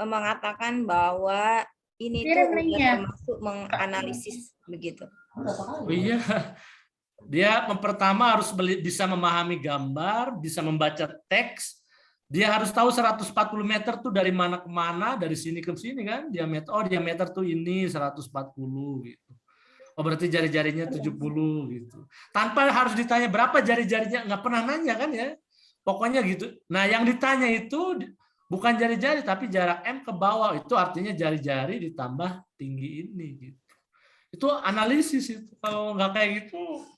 mengatakan bahwa ini tuh udah termasuk menganalisis begitu? Oh iya, dia pertama harus bisa memahami gambar, bisa membaca teks. Dia harus tahu 140 meter tuh dari mana ke mana, dari sini ke sini kan, diameter. Oh, diameter tuh ini 140 gitu. Oh, berarti jari-jarinya 70 gitu. Tanpa harus ditanya berapa jari-jarinya, nggak pernah nanya kan ya. Pokoknya gitu. Nah, yang ditanya itu bukan jari-jari tapi jarak M ke bawah. Itu artinya jari-jari ditambah tinggi ini gitu. Itu analisis itu. Kalau nggak kayak gitu,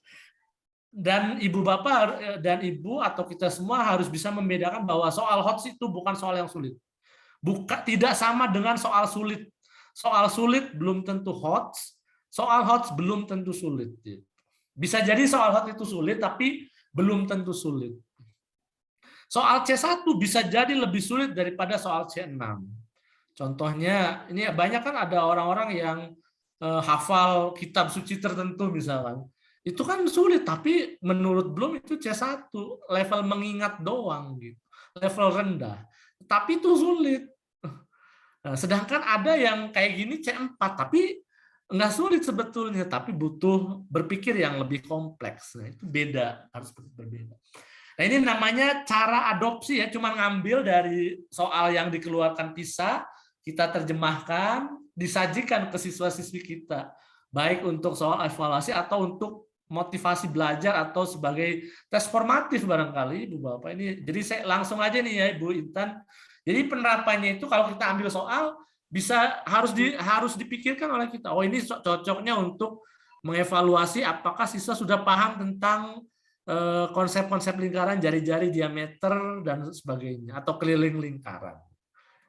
dan ibu bapak dan ibu atau kita semua harus bisa membedakan bahwa soal HOTS itu bukan soal yang sulit. Tidak sama dengan soal sulit. Soal sulit belum tentu HOTS, soal HOTS belum tentu sulit. Bisa jadi soal HOTS itu sulit, tapi belum tentu sulit. Soal C1 bisa jadi lebih sulit daripada soal C6. Contohnya, ini banyak kan ada orang-orang yang hafal kitab suci tertentu misalkan. Itu kan sulit, tapi menurut Bloom itu C1, level mengingat doang gitu. Level rendah. Tapi itu sulit. Nah, sedangkan ada yang kayak gini C4, tapi nggak sulit sebetulnya, tapi butuh berpikir yang lebih kompleks. Nah, itu beda, harus berbeda. Nah, ini namanya cara adopsi ya, cuma ngambil dari soal yang dikeluarkan PISA, kita terjemahkan, disajikan ke siswa-siswi kita. Baik untuk soal evaluasi atau untuk motivasi belajar atau sebagai tes formatif barangkali Ibu Bapak ini. Jadi saya langsung aja nih ya Ibu Intan. Jadi penerapannya itu kalau kita ambil soal bisa harus dipikirkan oleh kita. Oh, ini cocoknya untuk mengevaluasi apakah siswa sudah paham tentang konsep-konsep lingkaran, jari-jari, diameter dan sebagainya atau keliling lingkaran.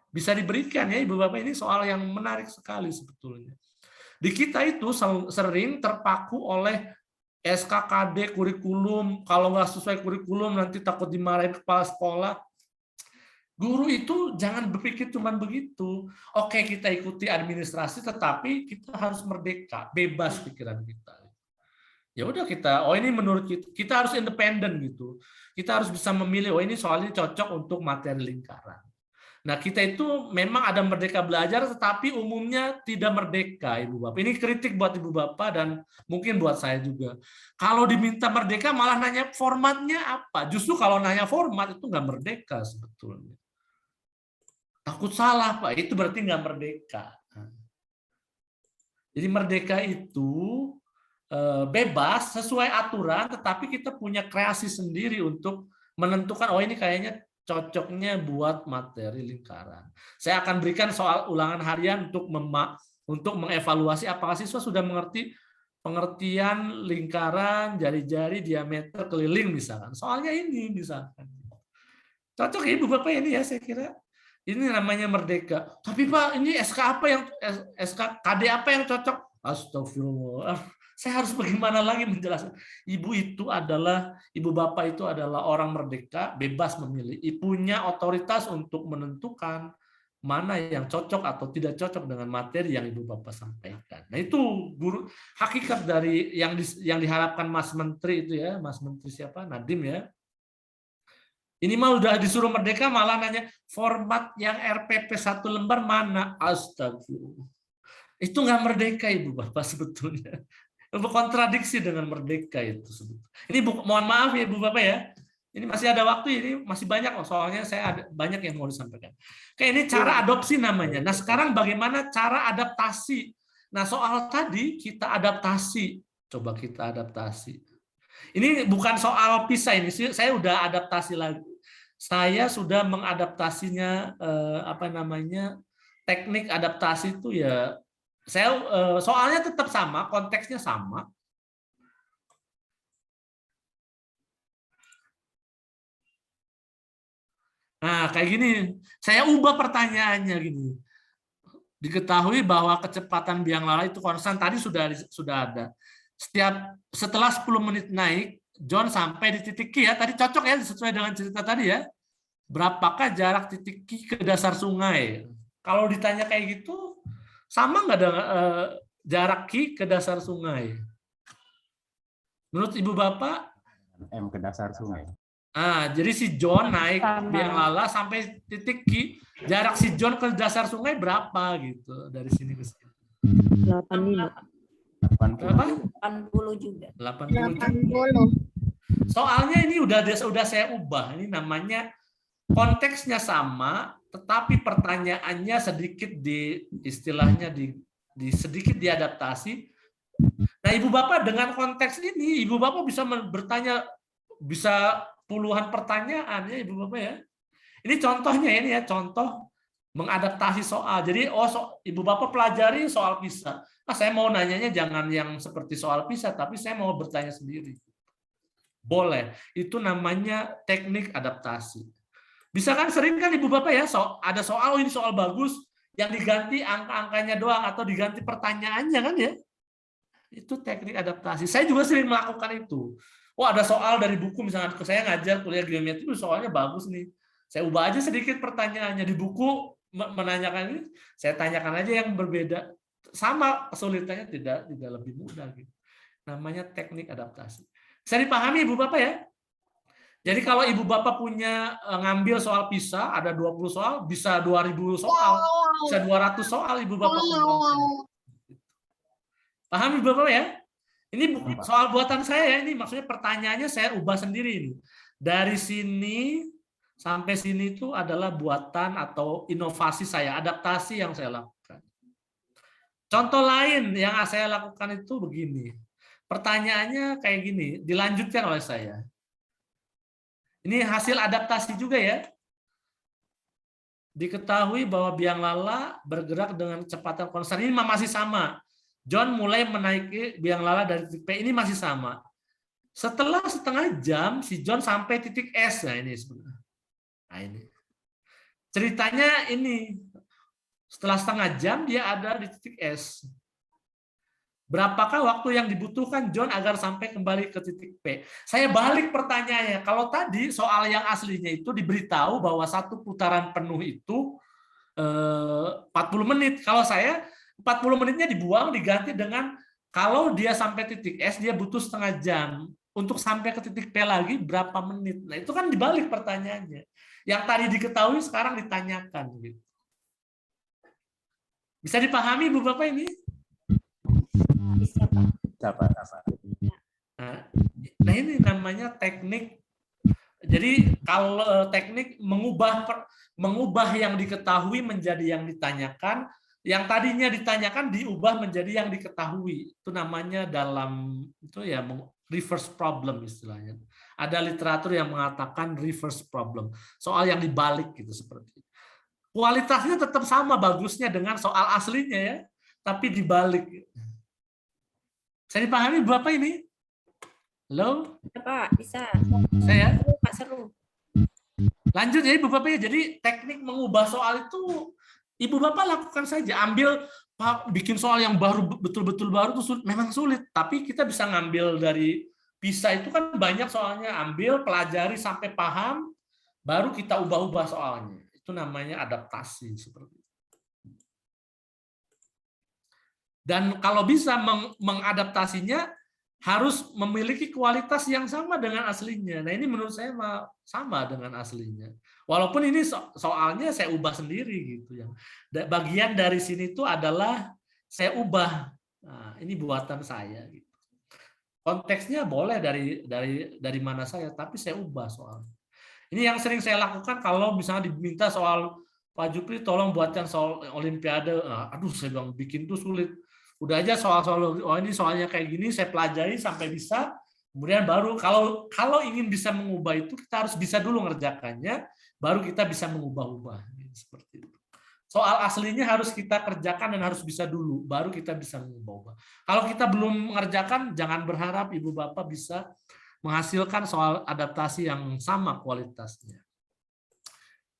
Bisa diberikan ya Ibu Bapak, ini soal yang menarik sekali sebetulnya. Di kita itu sering terpaku oleh SKKD kurikulum, kalau nggak sesuai kurikulum nanti takut dimarahin kepala sekolah. Guru itu jangan berpikir cuma begitu. Oke, kita ikuti administrasi, tetapi kita harus merdeka, bebas pikiran kita. Ya udah kita, oh ini menurut kita harus independen gitu. Kita harus bisa memilih, oh ini soalnya cocok untuk materi lingkaran. Nah, kita itu memang ada merdeka belajar, tetapi umumnya tidak merdeka, Ibu Bapak. Ini kritik buat Ibu Bapak dan mungkin buat saya juga. Kalau diminta merdeka, malah nanya formatnya apa. Justru kalau nanya format, itu nggak merdeka sebetulnya. Takut salah, Pak. Itu berarti nggak merdeka. Jadi merdeka itu bebas, sesuai aturan, tetapi kita punya kreasi sendiri untuk menentukan, oh ini kayaknya cocoknya buat materi lingkaran. Saya akan berikan soal ulangan harian untuk mengevaluasi apakah siswa sudah mengerti pengertian lingkaran, jari-jari, diameter, keliling misalkan. Soalnya ini misalkan. Cocok ya Ibu Bapak ini ya saya kira. Ini namanya merdeka. Tapi Pak, ini SK apa yang KD apa yang cocok? Astagfirullah. Saya harus bagaimana lagi menjelaskan? Ibu bapak itu adalah orang merdeka, bebas memilih. Punya otoritas untuk menentukan mana yang cocok atau tidak cocok dengan materi yang ibu bapak sampaikan. Nah itu guru hakikat dari yang diharapkan Mas Menteri itu ya, Mas Menteri siapa? Nadiem ya. Ini mah udah disuruh merdeka malah nanya format yang RPP 1 lembar mana? Astagfirullah. Itu nggak merdeka Ibu Bapak sebetulnya. Kontradiksi dengan merdeka itu sebetulnya. Ini mohon maaf ya Ibu Bapak ya. Ini masih ada waktu, ini masih banyak loh, soalnya saya ada banyak yang mau disampaikan. Kayak ini cara adopsi namanya. Nah sekarang bagaimana cara adaptasi? Nah soal tadi kita adaptasi. Coba kita adaptasi. Ini bukan soal PISA ini, saya udah adaptasi lagi. Saya sudah mengadaptasinya teknik adaptasi itu ya. Saya soalnya tetap sama, konteksnya sama. Nah, kayak gini. Saya ubah pertanyaannya gini. diketahui bahwa kecepatan biang lala itu konstan, tadi sudah ada. Setelah 10 menit naik, John sampai di titik Q ya, tadi cocok ya sesuai dengan cerita tadi ya. Berapakah jarak titik Q ke dasar sungai? Kalau ditanya kayak gitu, sama nggak dengan jarak Q ke dasar sungai? Menurut Ibu Bapak? M ke dasar sungai. Jadi si John naik biang lala sampai titik Q, jarak si John ke dasar sungai berapa gitu dari sini ke sini? 85. Berapa? 80 juga. 80. Soalnya ini udah saya ubah. Ini namanya konteksnya sama, tetapi pertanyaannya sedikit istilahnya sedikit diadaptasi. Nah, Ibu Bapak dengan konteks ini, Ibu Bapak bisa bertanya bisa puluhan pertanyaan ya Ibu Bapak ya. Ini contohnya ini ya, contoh mengadaptasi soal. Jadi Ibu Bapak pelajari soal PISA. Saya mau nanyanya jangan yang seperti soal PISA, tapi saya mau bertanya sendiri. Boleh. Itu namanya teknik adaptasi. Bisa kan sering kan Ibu Bapak ya, ada soal ini soal bagus, yang diganti angka-angkanya doang atau diganti pertanyaannya kan ya. Itu teknik adaptasi. Saya juga sering melakukan itu. Ada soal dari buku, misalnya saya ngajar kuliah geometri, soalnya bagus nih. Saya ubah aja sedikit pertanyaannya. Di buku menanyakan ini, saya tanyakan aja yang berbeda. Sama kesulitannya tidak lebih mudah. Gitu. Namanya teknik adaptasi. Bisa dipahami Ibu Bapak ya? Jadi kalau Ibu Bapak punya ngambil soal PISA, ada 20 soal, bisa 2000 soal, bisa 200 soal Ibu Bapak kembangkan. Paham Ibu Bapak ya? Ini soal buatan saya ya, ini maksudnya pertanyaannya saya ubah sendiri ini. Dari sini sampai sini itu adalah buatan atau inovasi saya, adaptasi yang saya lakukan. Contoh lain yang saya lakukan itu begini. Pertanyaannya kayak gini, dilanjutkan oleh saya. Ini hasil adaptasi juga ya. Diketahui bahwa biang lala bergerak dengan kecepatan konstan. Ini masih sama. John mulai menaiki biang lala dari titik P, ini masih sama. Setelah setengah jam, si John sampai titik S. Nah ini sebenarnya. Nah ini. Ceritanya ini. Setelah setengah jam, dia ada di titik S. Berapakah waktu yang dibutuhkan John agar sampai kembali ke titik P? Saya balik pertanyaannya. Kalau tadi soal yang aslinya itu diberitahu bahwa satu putaran penuh itu 40 menit. Kalau saya 40 menitnya dibuang, diganti dengan kalau dia sampai titik S, dia butuh setengah jam. Untuk sampai ke titik P lagi, berapa menit? Nah, itu kan dibalik pertanyaannya. Yang tadi diketahui, sekarang ditanyakan. Gitu. Bisa dipahami, Bu Bapak, ini? Bisa, Pak. Nah, ini namanya teknik. Jadi, kalau teknik mengubah yang diketahui menjadi yang ditanyakan, yang tadinya ditanyakan diubah menjadi yang diketahui. Itu namanya reverse problem istilahnya. Ada literatur yang mengatakan reverse problem. Soal yang dibalik gitu seperti itu. Kualitasnya tetap sama bagusnya dengan soal aslinya ya, tapi dibalik. Saya dipahami Bapak ini? Halo? Bisa, Pak, bisa. Saya? Pak, seru. Lanjut ya Ibu Bapak ya. Jadi teknik mengubah soal itu Ibu Bapak lakukan saja, bikin soal yang baru betul-betul baru itu memang sulit, tapi kita bisa ngambil dari PISA itu kan banyak soalnya, ambil, pelajari sampai paham, baru kita ubah-ubah soalnya. Itu namanya adaptasi seperti itu. Dan kalau bisa mengadaptasinya harus memiliki kualitas yang sama dengan aslinya. Nah ini menurut saya sama dengan aslinya. Walaupun ini soalnya saya ubah sendiri gitu ya. Bagian dari sini itu adalah saya ubah. Nah, ini buatan saya. Gitu. Konteksnya boleh dari mana saya, tapi saya ubah soalnya. Ini yang sering saya lakukan kalau misalnya diminta soal Pak Jupri tolong buatkan soal Olimpiade. Nah, aduh saya bilang bikin itu sulit. Udah aja soal-soal ini soalnya kayak gini saya pelajari sampai bisa. Kemudian baru kalau ingin bisa mengubah itu kita harus bisa dulu ngerjakannya, baru kita bisa mengubah-ubah seperti itu. Soal aslinya harus kita kerjakan dan harus bisa dulu, baru kita bisa mengubah-ubah. Kalau kita belum mengerjakan, jangan berharap Ibu Bapak bisa menghasilkan soal adaptasi yang sama kualitasnya.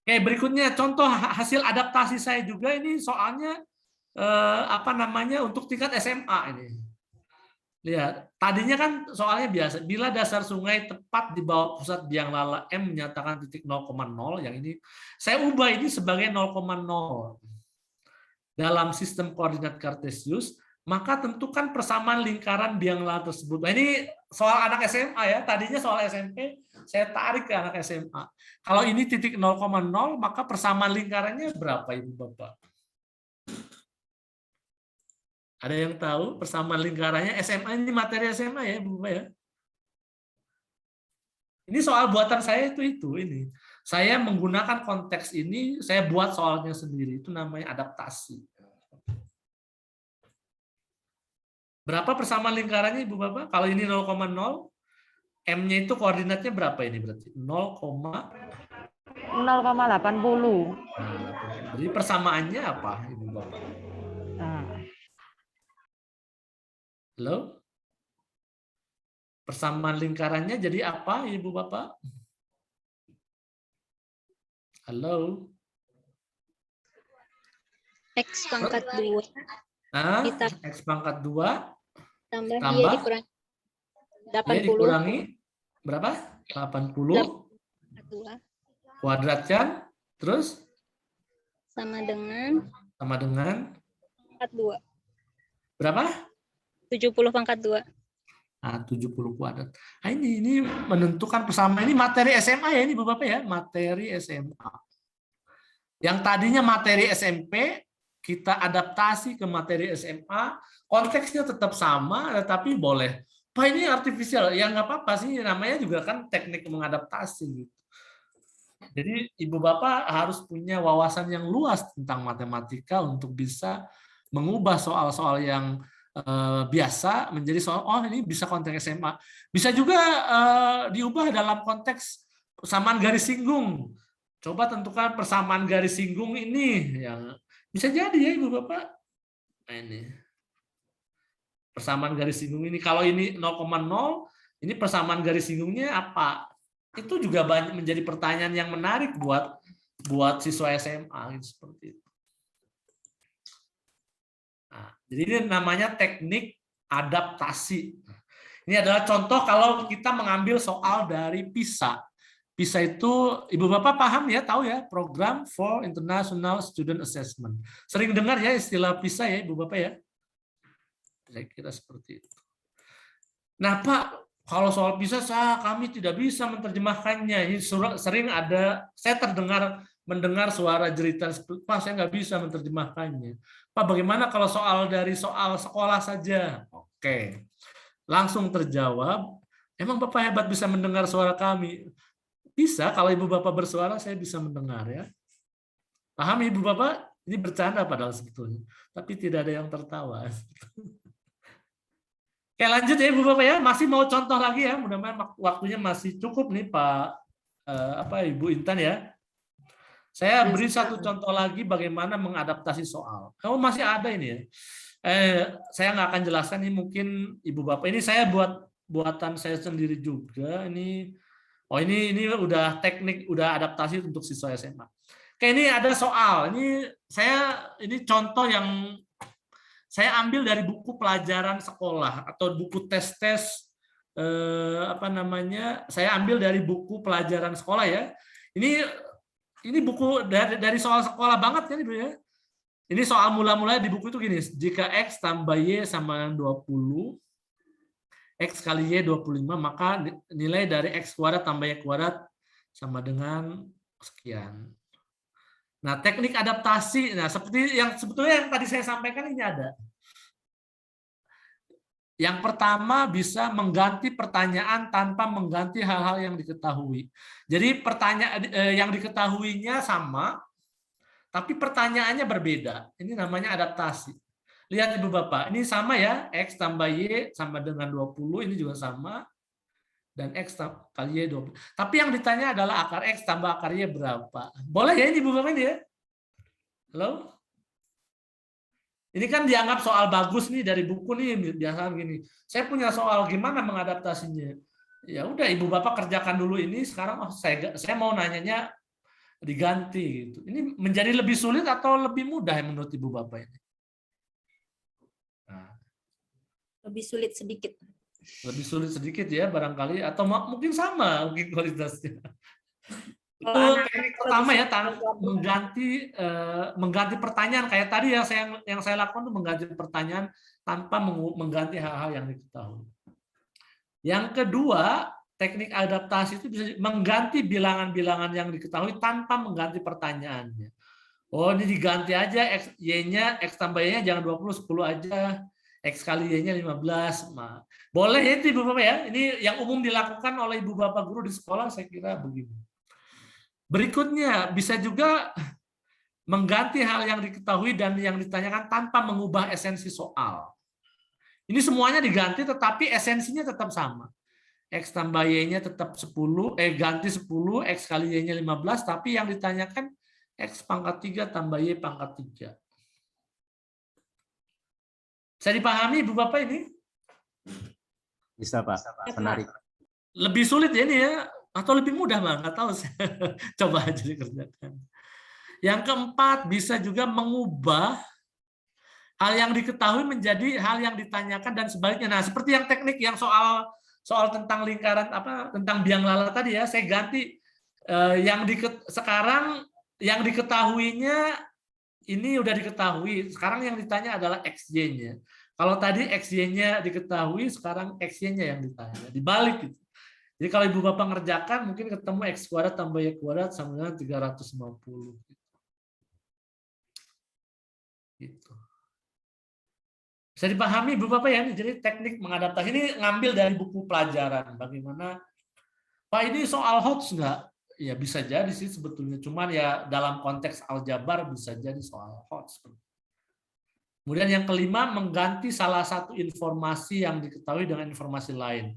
Oke, berikutnya contoh hasil adaptasi saya juga ini soalnya apa namanya untuk tingkat SMA ini. Lihat, tadinya kan soalnya biasa. Bila dasar sungai tepat di bawah pusat biang lala M menyatakan titik 0,0, yang ini saya ubah ini sebagai 0,0 dalam sistem koordinat Kartesius, maka tentukan persamaan lingkaran biang lala tersebut. Nah, ini soal anak SMA ya. Tadinya soal SMP, saya tarik ke anak SMA. Kalau ini titik 0,0, maka persamaan lingkarannya berapa, Ibu Bapak? Ada yang tahu persamaan lingkarannya? SMA ini materi SMA ya, Bu Bapak ya. Ini soal buatan saya itu ini. Saya menggunakan konteks ini, saya buat soalnya sendiri. Itu namanya adaptasi. Berapa persamaan lingkarannya, Ibu Bapak? Kalau ini 0,0, M-nya itu koordinatnya berapa ini berarti? 0,80. Nah, jadi persamaannya apa, Ibu Bapak? Halo? Persamaan lingkarannya jadi apa, Ibu Bapak? Halo? X pangkat 2. X pangkat 2 tambah tambah Y dikurangi 80. Y dikurangi berapa? 80 kuadrat kan? Terus? Sama dengan 42. Berapa? 70 pangkat 2. Nah, 70 kuadrat. Nah, ini menentukan persamaan. Ini materi SMA ya, ini Bapak ya, materi SMA. Yang tadinya materi SMP, kita adaptasi ke materi SMA, konteksnya tetap sama, tetapi boleh. Pak, ini artifisial, ya nggak apa-apa sih, namanya juga kan teknik mengadaptasi. Gitu. Jadi Ibu Bapak harus punya wawasan yang luas tentang matematika untuk bisa mengubah soal-soal yang biasa menjadi soal, oh ini bisa konteks SMA. Bisa juga diubah dalam konteks persamaan garis singgung. Coba tentukan persamaan garis singgung ini. Yang bisa jadi ya Ibu Bapak. Nah, ini. Persamaan garis singgung ini. Kalau ini 0,0, ini persamaan garis singgungnya apa? Itu juga banyak menjadi pertanyaan yang menarik buat siswa SMA. Gitu, seperti itu. Nah, jadi ini namanya teknik adaptasi. Ini adalah contoh kalau kita mengambil soal dari PISA. PISA itu, Ibu Bapak paham ya, tahu ya, Program for International Student Assessment. Sering dengar ya istilah PISA ya, Ibu Bapak ya? Saya kira seperti itu. Nah Pak, kalau soal PISA kami tidak bisa menerjemahkannya. Ini sering ada, saya mendengar suara jeritan, Pak saya nggak bisa menerjemahkannya. Pak bagaimana kalau soal dari soal sekolah saja? Oke, langsung terjawab. Emang Bapak hebat bisa mendengar suara kami? Bisa, kalau Ibu Bapak bersuara saya bisa mendengar ya. Paham Ibu Bapak? Ini bercanda padahal sebetulnya. Tapi tidak ada yang tertawa. Oke lanjut ya Ibu Bapak ya. Masih mau contoh lagi ya. Mudah-mudahan waktunya masih cukup nih Pak Ibu Intan ya. Saya beri satu contoh lagi bagaimana mengadaptasi soal. Kalau masih ada ini ya. Saya nggak akan jelaskan ini mungkin Ibu Bapak. Ini saya buatan saya sendiri juga. Ini udah teknik, udah adaptasi untuk siswa SMA. Oke, ini ada soal. Ini contoh yang saya ambil dari buku pelajaran sekolah atau buku tes-tes saya ambil dari buku pelajaran sekolah ya. Ini buku dari soal sekolah banget kan Ibu ya. Ini soal mula-mula di buku itu gini, jika X tambah Y sama dengan 20, X kali Y 25, maka nilai dari X kuadrat tambah Y kuadrat sama dengan sekian. Nah, teknik adaptasi, nah seperti yang sebetulnya yang tadi saya sampaikan ini ada. Yang pertama bisa mengganti pertanyaan tanpa mengganti hal-hal yang diketahui. Jadi pertanyaan yang diketahuinya sama, tapi pertanyaannya berbeda. Ini namanya adaptasi. Lihat Ibu Bapak, ini sama ya, X tambah Y sama dengan 20, ini juga sama. Dan X kali Y 20. Tapi yang ditanya adalah akar X tambah akar Y berapa. Boleh ya ini Ibu Bapak ini ya? Halo? Ini kan dianggap soal bagus nih dari buku nih, biasa gini. Saya punya soal gimana mengadaptasinya. Ya udah Ibu Bapak kerjakan dulu ini, sekarang saya mau nanyanya diganti gitu. Ini menjadi lebih sulit atau lebih mudah menurut Ibu Bapak ini? Lebih sulit sedikit. Lebih sulit sedikit ya barangkali, atau mungkin sama mungkin kualitasnya. Itu Kalau anak teknik pertama ya, mengganti pertanyaan kayak tadi yang saya lakukan itu mengganti pertanyaan tanpa mengganti hal-hal yang diketahui. Yang kedua, teknik adaptasi itu bisa mengganti bilangan-bilangan yang diketahui tanpa mengganti pertanyaannya. Oh, ini diganti aja Y-nya, X tambah Y-nya jangan 20, 10 aja. X kali Y-nya 15. Boleh ya itu Ibu Bapak ya. Ini yang umum dilakukan oleh Ibu Bapak guru di sekolah, saya kira begini. Berikutnya, bisa juga mengganti hal yang diketahui dan yang ditanyakan tanpa mengubah esensi soal. Ini semuanya diganti, tetapi esensinya tetap sama. X tambah Y-nya tetap 10, ganti 10, X kali Y-nya 15, tapi yang ditanyakan X pangkat 3 tambah Y pangkat 3. Bisa dipahami Ibu Bapak ini? Bisa Pak, menarik. Lebih sulit ya ini ya, atau lebih mudah Bang? Nggak tahu saya. Coba aja dikerjakan. Yang keempat, bisa juga mengubah hal yang diketahui menjadi hal yang ditanyakan dan sebaliknya. Nah, seperti yang teknik yang soal tentang lingkaran tentang biang lala tadi ya, saya ganti sekarang yang diketahuinya ini udah diketahui. Sekarang yang ditanya adalah XY-nya. Kalau tadi XY-nya diketahui, sekarang XY-nya yang ditanya. Dibalik gitu. Jadi kalau Ibu Bapak ngerjakan, mungkin ketemu X kuadrat tambah Y kuadrat sama dengan 350. Gitu. Bisa dipahami Ibu Bapak ya, jadi teknik mengadaptasi ini ngambil dari buku pelajaran. Bagaimana, Pak ini soal HOTS nggak? Ya bisa jadi sih sebetulnya, cuman ya dalam konteks aljabar bisa jadi soal HOTS. Kemudian yang kelima, mengganti salah satu informasi yang diketahui dengan informasi lain.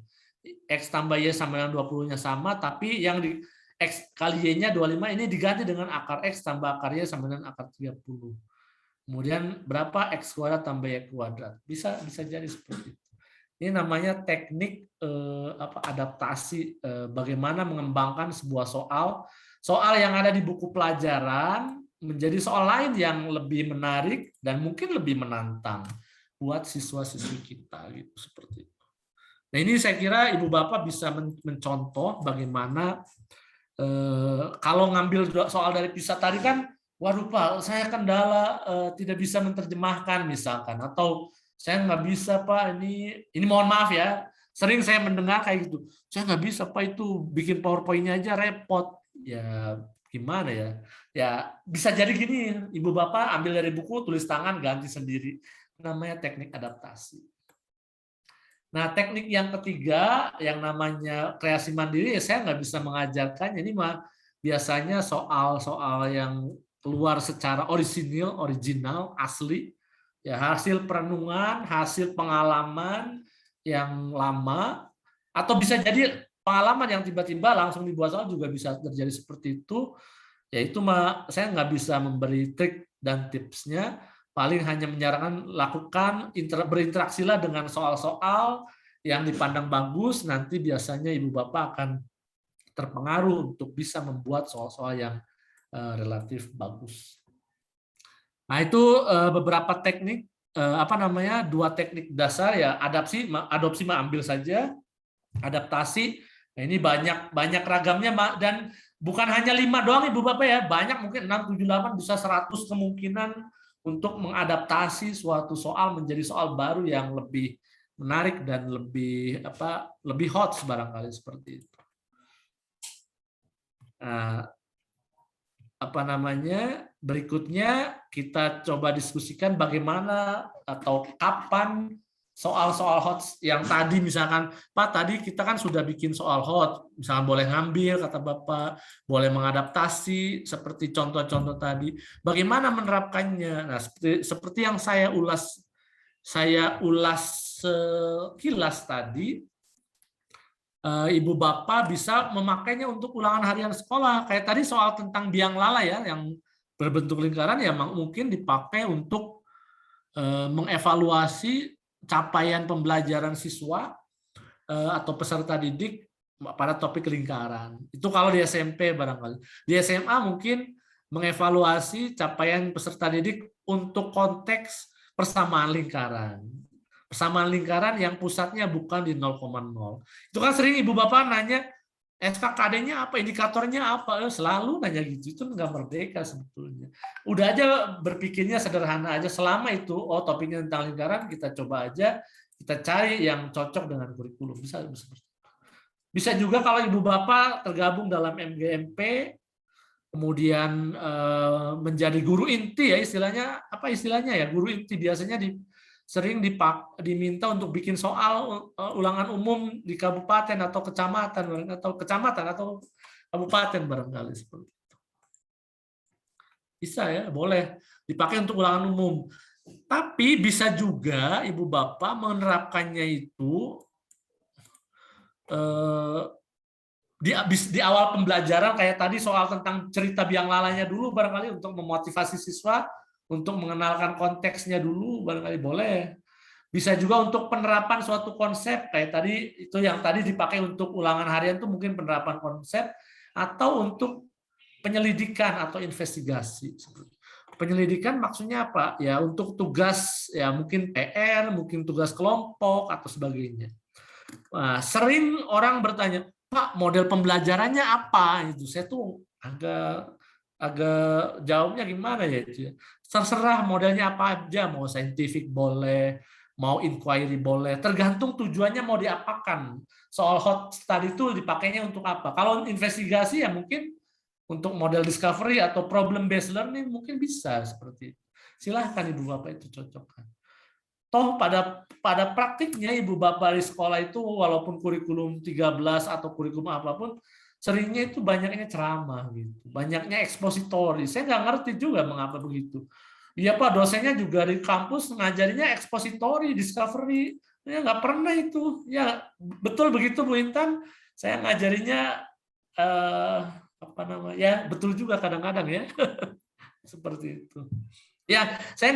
X tambah Y sama dengan 20-nya sama, tapi yang di X kali Y-nya 25 ini diganti dengan akar X tambah akar Y sama dengan akar 30. Kemudian berapa X kuadrat tambah Y kuadrat. Bisa jadi seperti itu. Ini namanya teknik adaptasi, bagaimana mengembangkan sebuah soal yang ada di buku pelajaran menjadi soal lain yang lebih menarik dan mungkin lebih menantang buat siswa-siswi kita gitu, seperti itu. Nah, ini saya kira Ibu Bapak bisa mencontoh bagaimana kalau ngambil soal dari PISA tadi kan, waduh Pak, saya kendala tidak bisa menerjemahkan misalkan, atau saya nggak bisa Pak, ini mohon maaf ya, sering saya mendengar kayak gitu, saya nggak bisa Pak, itu bikin PowerPoint-nya aja repot. Ya gimana ya? Ya bisa jadi gini, Ibu Bapak ambil dari buku, tulis tangan, ganti sendiri. Namanya teknik adaptasi. Nah, teknik yang ketiga yang namanya kreasi mandiri, ya saya nggak bisa mengajarkan. Ini mah biasanya soal-soal yang keluar secara original, asli. Ya, hasil perenungan, hasil pengalaman yang lama, atau bisa jadi pengalaman yang tiba-tiba langsung dibuat soal juga bisa terjadi seperti itu. Yaitu saya nggak bisa memberi trik dan tipsnya, paling hanya menyarankan lakukan berinteraksilah dengan soal-soal yang dipandang bagus, nanti biasanya Ibu Bapak akan terpengaruh untuk bisa membuat soal-soal yang relatif bagus. Nah, itu beberapa teknik, dua teknik dasar ya, adopsi ambil saja, adaptasi. Nah, ini banyak ragamnya dan bukan hanya 5 doang Ibu Bapak ya, banyak, mungkin 6, 7, 8 bisa 100 kemungkinan untuk mengadaptasi suatu soal menjadi soal baru yang lebih menarik dan lebih hot barangkali seperti itu. Nah, berikutnya kita coba diskusikan bagaimana atau kapan soal-soal hot yang tadi, misalkan Pak tadi kita kan sudah bikin soal hot, misalkan boleh ngambil kata Bapak, boleh mengadaptasi seperti contoh-contoh tadi, bagaimana menerapkannya. Nah, seperti yang saya ulas sekilas tadi, Ibu Bapak bisa memakainya untuk ulangan harian sekolah. Kayak tadi soal tentang biang lala ya, yang berbentuk lingkaran ya mungkin dipakai untuk mengevaluasi capaian pembelajaran siswa atau peserta didik pada topik lingkaran. Itu kalau di SMP barangkali. Di SMA mungkin mengevaluasi capaian peserta didik untuk konteks persamaan lingkaran. persamaan lingkaran yang pusatnya bukan di 0,0. Itu kan sering ibu bapak nanya, SKKD-nya apa, indikatornya apa, selalu nanya gitu. Itu nggak merdeka sebetulnya. Udah aja berpikirnya sederhana aja, selama itu topiknya tentang lingkaran, kita coba aja, kita cari yang cocok dengan kurikulum. Bisa juga kalau ibu bapak tergabung dalam MGMP, kemudian menjadi guru inti ya, istilahnya apa istilahnya ya, guru inti biasanya sering diminta untuk bikin soal ulangan umum di kabupaten atau kecamatan atau kabupaten barangkali seperti itu. Bisa ya, boleh dipakai untuk ulangan umum. Tapi bisa juga ibu bapak menerapkannya itu di awal pembelajaran, kayak tadi soal tentang cerita biang lalanya dulu barangkali, untuk memotivasi siswa untuk mengenalkan konteksnya dulu, barangkali boleh. Bisa juga untuk penerapan suatu konsep, kayak tadi itu yang tadi dipakai untuk ulangan harian itu mungkin penerapan konsep, atau untuk penyelidikan atau investigasi. Penyelidikan maksudnya apa? Ya untuk tugas, ya mungkin PR, mungkin tugas kelompok atau sebagainya. Nah, sering orang bertanya, Pak, model pembelajarannya apa? Itu saya tuh agak jawabnya gimana ya itu. Terserah modelnya apa aja, mau scientific boleh, mau inquiry boleh, tergantung tujuannya mau diapakan. Soal hot study itu dipakainya untuk apa? Kalau investigasi ya mungkin untuk model discovery atau problem based learning mungkin bisa seperti itu. Silahkan ibu bapak itu cocokkan. Toh pada praktiknya ibu bapak di sekolah itu walaupun kurikulum 13 atau kurikulum apapun, seringnya itu banyaknya ceramah gitu, banyaknya ekspositori. Saya nggak ngerti juga mengapa begitu. Iya Pak, dosennya juga di kampus ngajarinya ekspositori, discovery. Ya nggak pernah itu. Ya betul begitu Bu Intan. Saya ngajarinya apa namanya? Ya betul juga kadang-kadang ya. Seperti itu. Ya, saya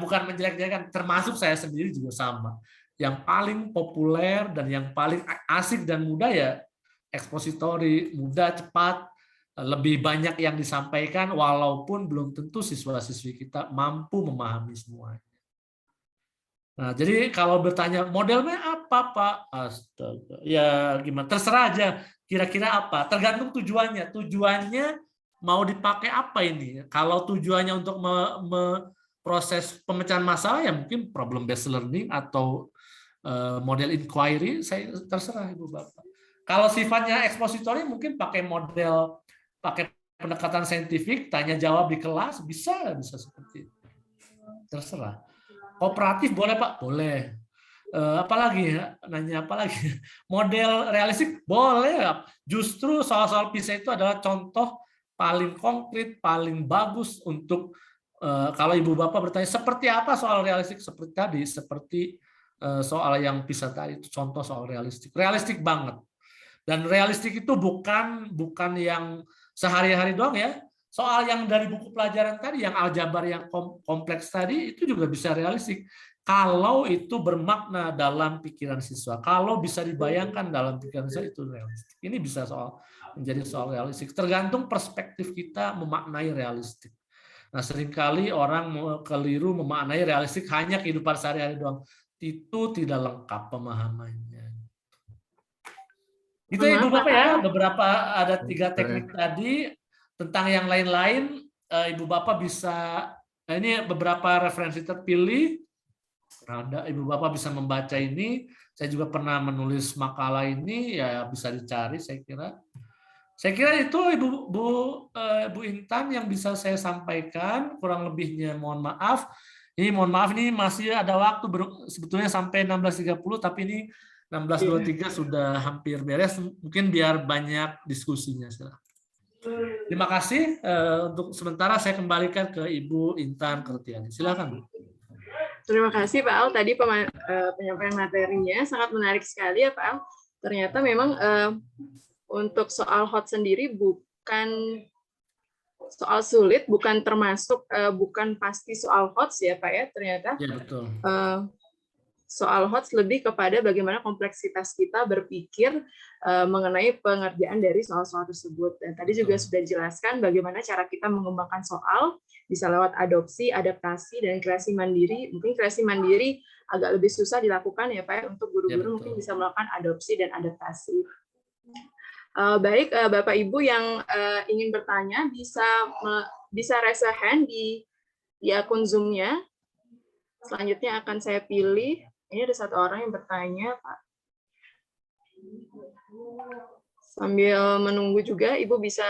bukan menjelek-jelekan, termasuk saya sendiri juga sama. Yang paling populer dan yang paling asik dan mudah ya ekspositori, mudah, cepat, lebih banyak yang disampaikan, walaupun belum tentu siswa-siswi kita mampu memahami semuanya. Nah, jadi kalau bertanya modelnya apa, Pak? Astaga. Ya gimana? Terserah aja. Kira-kira apa? Tergantung tujuannya. Tujuannya mau dipakai apa ini? Kalau tujuannya untuk proses pemecahan masalah ya mungkin problem based learning atau model inquiry, saya terserah Ibu Bapak. Kalau sifatnya ekspositori mungkin pakai pendekatan saintifik, tanya jawab di kelas, bisa seperti itu. Terserah. Kooperatif boleh Pak? Boleh. Apalagi nanya apalagi? Model realistik boleh. Justru soal-soal PISA itu adalah contoh paling konkret, paling bagus untuk kalau ibu bapak bertanya seperti apa soal realistik, seperti tadi, seperti soal yang PISA tadi, itu contoh soal realistik banget. Dan realistik itu bukan yang sehari-hari doang ya. Soal yang dari buku pelajaran tadi, yang aljabar yang kompleks tadi, itu juga bisa realistik. Kalau itu bermakna dalam pikiran siswa, kalau bisa dibayangkan dalam pikiran siswa, itu realistik. Ini bisa menjadi soal realistik. Tergantung perspektif kita memaknai realistik. Nah, seringkali orang keliru memaknai realistik hanya kehidupan sehari-hari doang. Itu tidak lengkap pemahamannya. Itu Ibu Bapak ya, beberapa ada 3 teknik tadi. Tentang yang lain-lain, Ibu Bapak bisa, nah ini beberapa referensi terpilih. Nah, Ibu Bapak bisa membaca ini. Saya juga pernah menulis makalah ini, ya bisa dicari saya kira. Saya kira itu Bu Intan yang bisa saya sampaikan, kurang lebihnya mohon maaf. Mohon maaf ini masih ada waktu sebetulnya sampai 16.30, tapi ini 16.23 sudah hampir beres. Mungkin biar banyak diskusinya. Terima kasih. Untuk sementara saya kembalikan ke Ibu Intan Kertiani. Silakan. Terima kasih Pak Al. Tadi penyampaian materinya sangat menarik sekali ya Pak Al. Ternyata memang untuk soal hot sendiri bukan soal sulit, bukan termasuk bukan pasti soal hot ya Pak ya ternyata. Ya betul. soal HOTS lebih kepada bagaimana kompleksitas kita berpikir mengenai pengerjaan dari soal-soal tersebut. Dan tadi juga sudah dijelaskan bagaimana cara kita mengembangkan soal, bisa lewat adopsi, adaptasi, dan kreasi mandiri. Mungkin kreasi mandiri agak lebih susah dilakukan ya Pak, untuk guru-guru mungkin bisa melakukan adopsi dan adaptasi. Baik, Bapak Ibu yang ingin bertanya bisa raise hand di akun Zoom-nya. Selanjutnya akan saya pilih. Ini ada satu orang yang bertanya, Pak. Sambil menunggu juga, Ibu bisa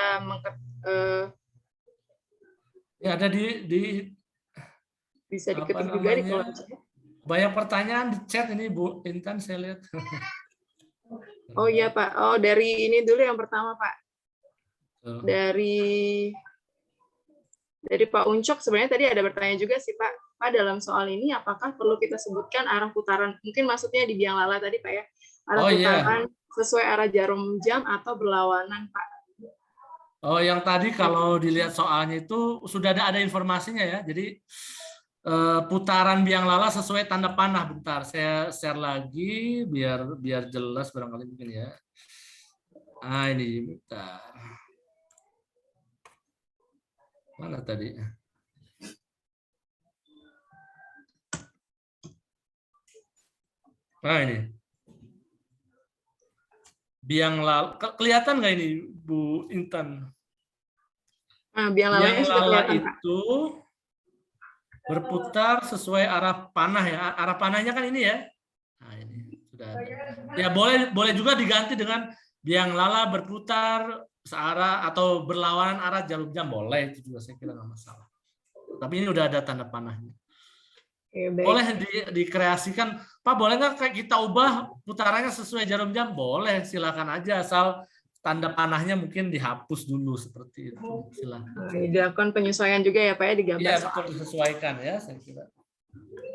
ya ada bisa diketik juga di kolom chat. Banyak pertanyaan di chat ini Bu Intan, saya lihat. Oh iya Pak. Oh, dari ini dulu yang pertama Pak. Dari Pak Uncok sebenarnya tadi ada bertanya juga sih Pak. Pak, dalam soal ini apakah perlu kita sebutkan arah putaran, mungkin maksudnya di biang lala tadi Pak ya, arah putaran sesuai arah jarum jam atau berlawanan Pak? Oh, yang tadi kalau dilihat soalnya itu sudah ada informasinya ya. Jadi putaran biang lala sesuai tanda panah. Bentar, saya share lagi biar jelas barangkali mungkin ya. Ah, ini bentar. Mana tadi? Nah ini. Biang lala. Kelihatan nggak ini Bu Intan? Nah, biang lala itu berputar sesuai arah panah ya. Arah panahnya kan ini ya. Nah, ini sudah ada. Ya boleh juga diganti dengan biang lala berputar searah atau berlawanan arah jarum jam, boleh, itu juga saya kira nggak masalah. Tapi ini udah ada tanda panahnya. Boleh dikreasikan, Pak, boleh nggak kayak kita ubah putarannya sesuai jarum jam? Boleh, silakan aja, asal tanda panahnya mungkin dihapus dulu seperti itu. Silakan. Dilakukan penyesuaian juga ya Pak ya di gambar. Iya, betul, disesuaikan ya, saya kira.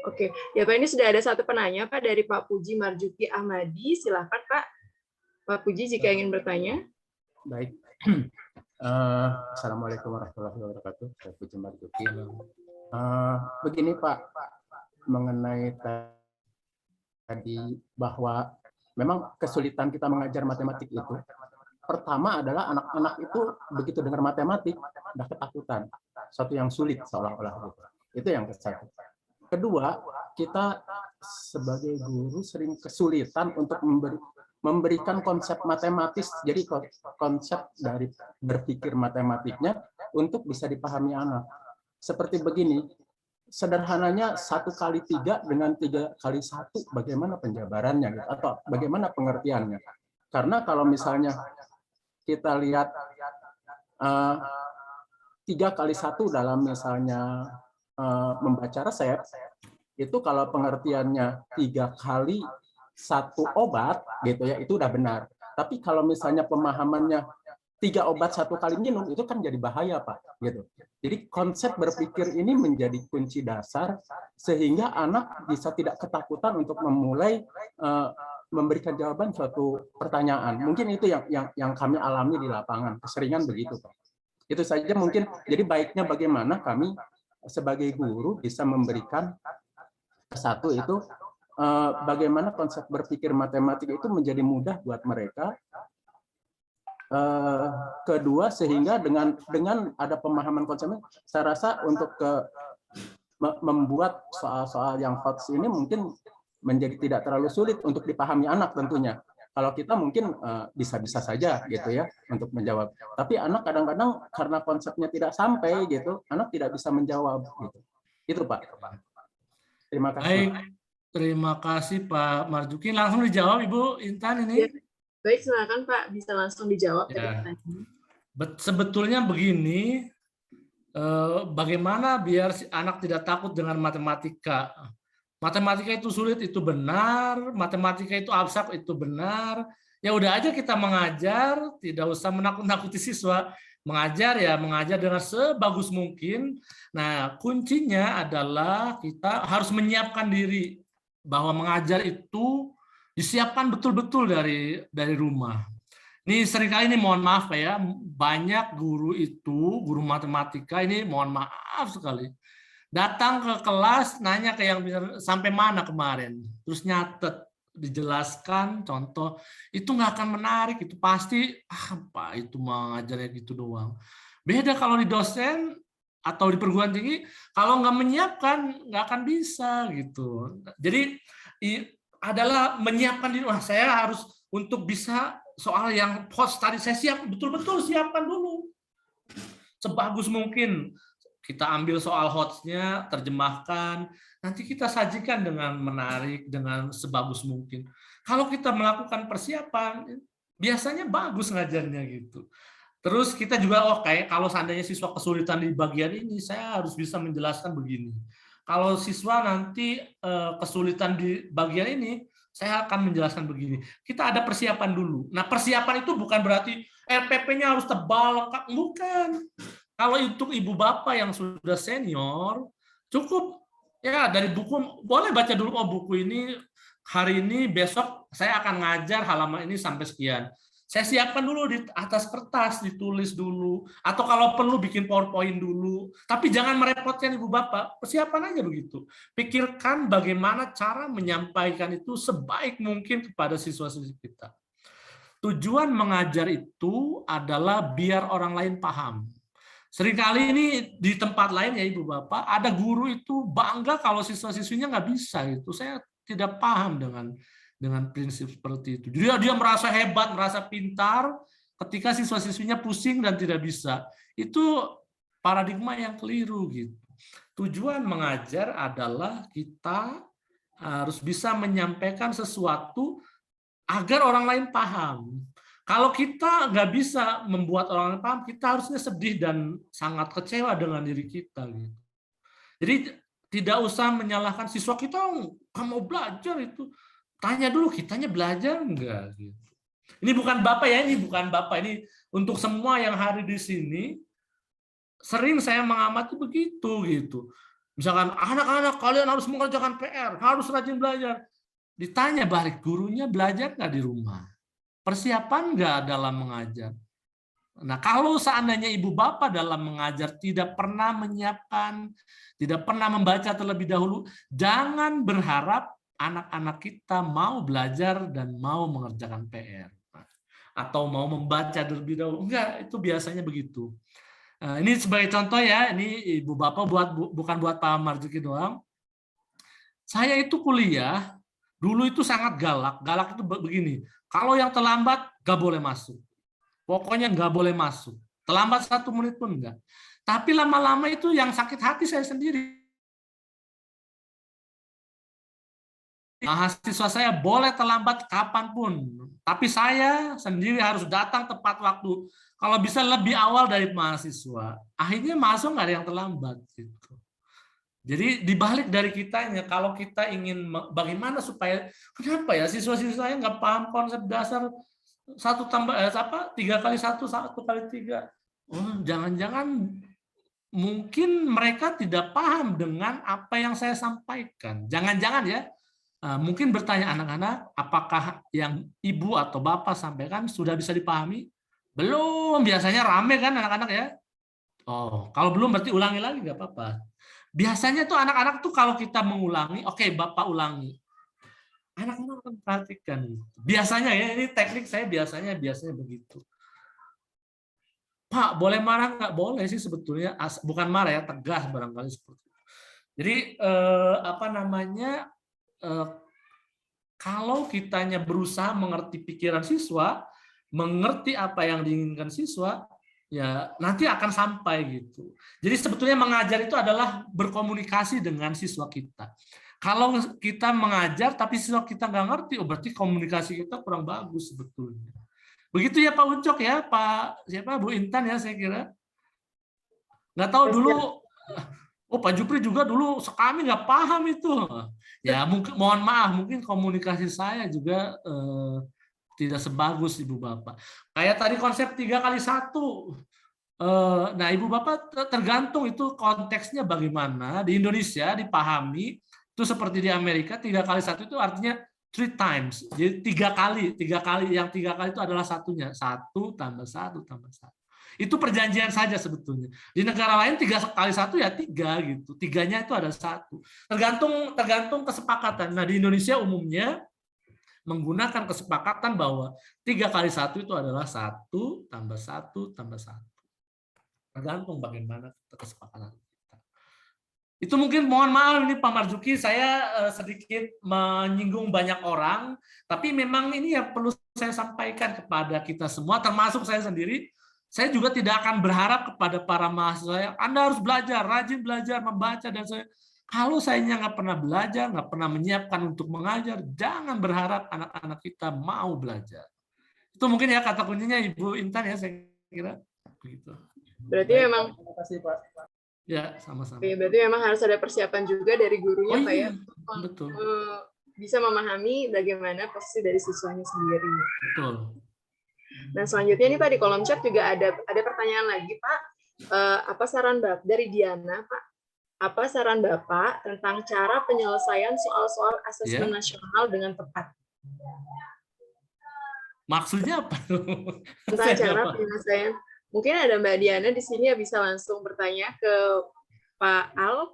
Oke, ya Pak, ini sudah ada satu penanya Pak dari Pak Puji Marjuki Ahmadi. Silakan Pak. Pak Puji jika ingin bertanya. Baik. Assalamualaikum warahmatullahi wabarakatuh. Saya Puji Marjuki. Begini Pak, mengenai tadi bahwa memang kesulitan kita mengajar matematik itu, pertama adalah anak-anak itu begitu dengar matematik udah ketakutan, satu yang sulit seolah-olah gitu. Itu yang satu. Kedua, kita sebagai guru sering kesulitan untuk memberikan konsep matematis, jadi konsep dari berpikir matematiknya untuk bisa dipahami anak. Seperti begini, sederhananya 1 kali 3 dengan 3 kali 1, bagaimana penjabarannya gitu, atau bagaimana pengertiannya. Karena kalau misalnya kita lihat 3 kali 1 dalam misalnya membaca resep, itu kalau pengertiannya 3 kali 1 obat gitu ya, itu udah benar. Tapi kalau misalnya pemahamannya 3 obat 1 kali minum, itu kan jadi bahaya Pak gitu. Jadi konsep berpikir ini menjadi kunci dasar sehingga anak bisa tidak ketakutan untuk memulai memberikan jawaban suatu pertanyaan. Mungkin itu yang kami alami di lapangan, keseringan begitu Pak. Itu saja mungkin. Jadi baiknya bagaimana kami sebagai guru bisa memberikan satu itu bagaimana konsep berpikir matematik itu menjadi mudah buat mereka. Kedua, sehingga dengan ada pemahaman konsepnya, saya rasa untuk membuat soal-soal yang HOTS ini mungkin menjadi tidak terlalu sulit untuk dipahami anak tentunya. Kalau kita mungkin bisa-bisa saja gitu ya untuk menjawab. Tapi anak kadang-kadang karena konsepnya tidak sampai gitu, anak tidak bisa menjawab gitu. Itu Pak. Terima kasih. Baik, terima kasih Pak Marjuki. Langsung dijawab Ibu Intan ini. Ya. Baik, silakan Pak, bisa langsung dijawab. Ya. Sebetulnya begini, bagaimana biar si anak tidak takut dengan matematika. Matematika itu sulit, itu benar. Matematika itu abstrak, itu benar. Ya udah aja kita mengajar, tidak usah menakut-nakuti siswa. Mengajar ya mengajar dengan sebagus mungkin. Nah, kuncinya adalah kita harus menyiapkan diri bahwa mengajar itu disiapkan betul-betul dari rumah. Ini seringkali ini mohon maaf ya, banyak guru itu, guru matematika ini mohon maaf sekali. Datang ke kelas, nanya ke yang bisa sampai mana kemarin, terus nyatet, dijelaskan contoh, itu nggak akan menarik, itu pasti apa itu mengajarnya gitu doang. Beda kalau di dosen atau di perguruan tinggi, kalau nggak menyiapkan nggak akan bisa gitu. Jadi adalah menyiapkan diri. Wah, saya harus untuk bisa soal yang post tadi saya siap betul-betul siapkan dulu sebagus mungkin. Kita ambil soal hotsnya, terjemahkan, nanti kita sajikan dengan menarik, dengan sebagus mungkin. Kalau kita melakukan persiapan, biasanya bagus ngajarnya gitu. Terus kita juga, kayak kalau seandainya siswa kesulitan di bagian ini, saya harus bisa menjelaskan begini. Kalau siswa nanti kesulitan di bagian ini, saya akan menjelaskan begini. Kita ada persiapan dulu. Nah, persiapan itu bukan berarti RPP-nya harus tebal, bukan. Kalau untuk ibu bapak yang sudah senior, cukup ya dari buku, boleh baca dulu, buku ini hari ini, besok saya akan ngajar halaman ini sampai sekian. Saya siapkan dulu di atas kertas, ditulis dulu, atau kalau perlu bikin PowerPoint dulu. Tapi jangan merepotkan ibu bapak, persiapan aja begitu. Pikirkan bagaimana cara menyampaikan itu sebaik mungkin kepada siswa-siswi kita. Tujuan mengajar itu adalah biar orang lain paham. Seringkali ini di tempat lain ya ibu bapak, ada guru itu bangga kalau siswa-siswinya nggak bisa itu. Saya tidak paham dengan prinsip seperti itu. Jadi dia merasa hebat, merasa pintar ketika siswa-siswinya pusing dan tidak bisa. Itu paradigma yang keliru gitu. Tujuan mengajar adalah kita harus bisa menyampaikan sesuatu agar orang lain paham. Kalau kita nggak bisa membuat orang lain paham, kita harusnya sedih dan sangat kecewa dengan diri kita. Gitu. Jadi tidak usah menyalahkan siswa kita, kamu mau belajar itu. Tanya dulu, kitanya belajar enggak? Gitu. Ini bukan Bapak ya, ini bukan Bapak. Ini untuk semua yang hari di sini, sering saya mengamati begitu. Gitu. Misalkan, anak-anak kalian harus mengerjakan PR, harus rajin belajar. Ditanya balik, gurunya belajar nggak di rumah? Persiapan nggak dalam mengajar? Nah, kalau seandainya ibu bapak dalam mengajar tidak pernah menyiapkan, tidak pernah membaca terlebih dahulu, jangan berharap anak-anak kita mau belajar dan mau mengerjakan PR. Atau mau membaca terlebih dahulu. Enggak, itu biasanya begitu. Nah, ini sebagai contoh ya, ini ibu bapak bukan buat Pak Marzuki doang. Saya itu kuliah, dulu itu sangat galak. Galak itu begini, kalau yang terlambat nggak boleh masuk. Pokoknya nggak boleh masuk. Terlambat 1 menit pun enggak. Tapi lama-lama itu yang sakit hati saya sendiri. Mahasiswa saya boleh terlambat kapanpun. Tapi saya sendiri harus datang tepat waktu. Kalau bisa lebih awal dari mahasiswa. Akhirnya masuk nggak ada yang terlambat. Gitu. Jadi dibalik dari kitanya, kalau kita ingin bagaimana supaya, kenapa ya siswa-siswa saya nggak paham konsep dasar 1 tambah 3 kali 1 1 kali 3. Jangan-jangan mungkin mereka tidak paham dengan apa yang saya sampaikan. Jangan-jangan ya, mungkin bertanya anak-anak, apakah yang ibu atau bapak sampaikan sudah bisa dipahami? Belum, biasanya rame kan anak-anak ya. Kalau belum berarti ulangi lagi nggak apa-apa. Biasanya tuh anak-anak tuh kalau kita mengulangi, oke, bapak ulangi. Anak-anak akan perhatikan. Biasanya ya, ini teknik saya biasanya begitu. Pak, boleh marah nggak? Boleh sih sebetulnya, bukan marah ya, tegas barangkali seperti itu. Jadi kalau kitanya berusaha mengerti pikiran siswa, mengerti apa yang diinginkan siswa, ya nanti akan sampai gitu. Jadi sebetulnya mengajar itu adalah berkomunikasi dengan siswa kita. Kalau kita mengajar tapi siswa kita nggak ngerti, berarti komunikasi kita kurang bagus sebetulnya. Begitu ya Pak Ucok ya, Bu Intan ya saya kira. Nggak tahu dulu, Pak Jupri juga dulu kami nggak paham itu. Ya mungkin, mohon maaf, mungkin komunikasi saya juga tidak sebagus Ibu Bapak. Kayak tadi konsep 3 kali 1. Nah Ibu Bapak tergantung itu konteksnya bagaimana. Di Indonesia dipahami, itu seperti di Amerika 3 kali 1 itu artinya 3 times. Jadi 3 kali. Yang 3 kali itu adalah satunya. 1 tambah 1 tambah 1. Itu perjanjian saja sebetulnya. Di negara lain 3 kali 1 ya 3 gitu. 3-nya itu ada 1. Tergantung kesepakatan. Nah, di Indonesia umumnya menggunakan kesepakatan bahwa 3 kali 1 itu adalah 1 tambah 1 tambah 1. Tergantung bagaimana kesepakatan kita. Itu mungkin mohon maaf ini Pak Marzuki, saya sedikit menyinggung banyak orang, tapi memang ini ya perlu saya sampaikan kepada kita semua, termasuk saya sendiri. Saya juga tidak akan berharap kepada para mahasiswa yang Anda harus belajar, rajin belajar, membaca, dan kalau saya nggak pernah belajar, nggak pernah menyiapkan untuk mengajar, jangan berharap anak-anak kita mau belajar. Itu mungkin ya kata kuncinya Ibu Intan ya, saya kira. Begitu. Berarti memang. Terima kasih Pak. Ya, sama-sama. Berarti memang harus ada persiapan juga dari gurunya, Pak ya. Betul. Bisa memahami bagaimana posisi dari siswanya sendiri. Betul. Nah, selanjutnya nih Pak, di kolom chat juga ada pertanyaan lagi, Pak. Apa saran Bapak dari Diana, Pak? Apa saran Bapak tentang cara penyelesaian soal-soal asesmen nasional dengan tepat? Maksudnya apa? Tentang cara penyelesaian. Mungkin ada Mbak Diana di sini ya, bisa langsung bertanya ke Pak Al.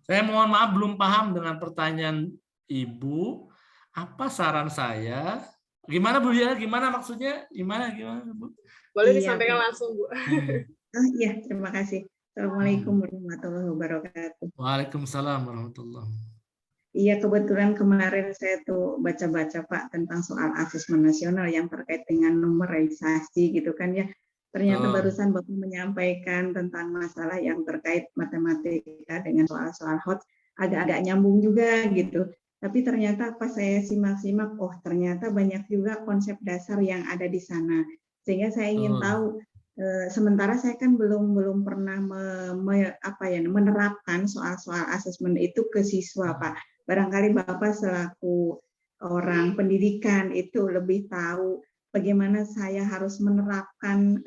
Saya mohon maaf belum paham dengan pertanyaan Ibu. Apa saran saya? Gimana Bu Diana? Gimana maksudnya? Gimana Bu? Boleh disampaikan langsung Bu. Iya, terima kasih. Assalamualaikum warahmatullahi wabarakatuh. Waalaikumsalam warahmatullahi wabarakatuh. Iya, kebetulan kemarin saya tuh baca-baca Pak tentang soal asesmen nasional yang terkait dengan numerisasi gitu kan ya. Ternyata barusan Bapak menyampaikan tentang masalah yang terkait matematika dengan soal-soal HOT, agak-agak nyambung juga gitu. Tapi ternyata pas saya simak-simak, oh ternyata banyak juga konsep dasar yang ada di sana. Sehingga saya ingin tahu, sementara saya kan belum pernah menerapkan soal-soal asesmen itu ke siswa, Pak. Barangkali Bapak selaku orang pendidikan itu lebih tahu bagaimana saya harus menerapkan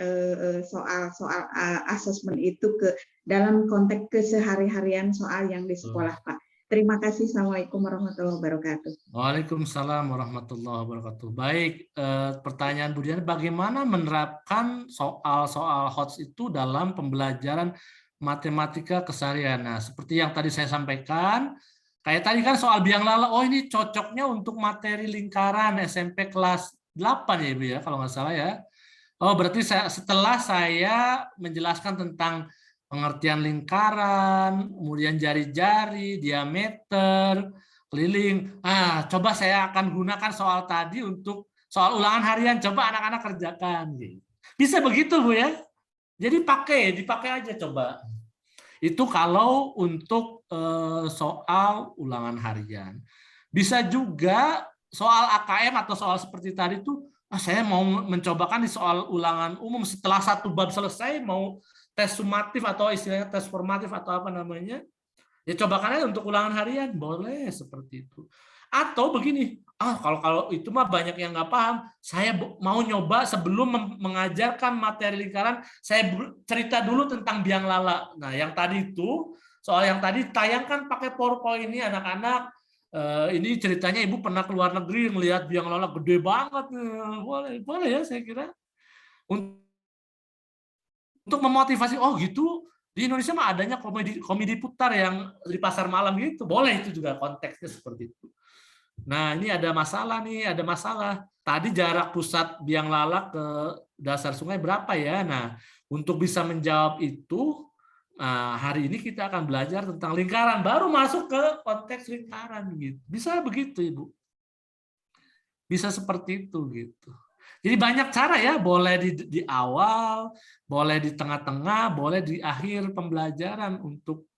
soal-soal asesmen itu ke dalam konteks kesehari-harian soal yang di sekolah, Pak. Terima kasih. Assalamualaikum warahmatullahi wabarakatuh. Waalaikumsalam warahmatullahi wabarakatuh. Baik, pertanyaan Bu Diana, bagaimana menerapkan soal-soal HOTS itu dalam pembelajaran matematika keseharian? Nah, seperti yang tadi saya sampaikan, kayak tadi kan soal biang lala, oh ini cocoknya untuk materi lingkaran SMP kelas 8 ya Ibu ya, kalau nggak salah ya. Oh, berarti setelah saya menjelaskan tentang pengertian lingkaran, kemudian jari-jari, diameter, keliling. Coba saya akan gunakan soal tadi untuk soal ulangan harian. Coba anak-anak kerjakan. Bisa begitu Bu ya? Jadi dipakai aja coba. Itu kalau untuk soal ulangan harian. Bisa juga soal AKM atau soal seperti tadi itu, saya mau mencobakan di soal ulangan umum setelah satu bab selesai, mau tes sumatif atau istilahnya tes formatif atau apa namanya, ya cobakan aja untuk ulangan harian, boleh seperti itu. Atau begini, kalau itu mah banyak yang nggak paham, saya mau nyoba sebelum mengajarkan materi lingkaran, saya cerita dulu tentang biang lala. Nah, yang tadi itu, soal yang tadi tayangkan pakai PowerPoint ini anak-anak, ini ceritanya Ibu pernah ke luar negeri melihat biang lala gede banget, boleh ya saya kira. Untuk memotivasi, oh gitu, di Indonesia mah adanya komedi putar yang di pasar malam gitu, boleh itu juga konteksnya seperti itu. Nah ini ada masalah. Tadi jarak pusat biang lala ke dasar sungai berapa ya? Nah untuk bisa menjawab itu, hari ini kita akan belajar tentang lingkaran, baru masuk ke konteks lingkaran gitu. Bisa begitu Ibu, bisa seperti itu gitu. Jadi banyak cara ya, boleh di awal, boleh di tengah-tengah, boleh di akhir pembelajaran untuk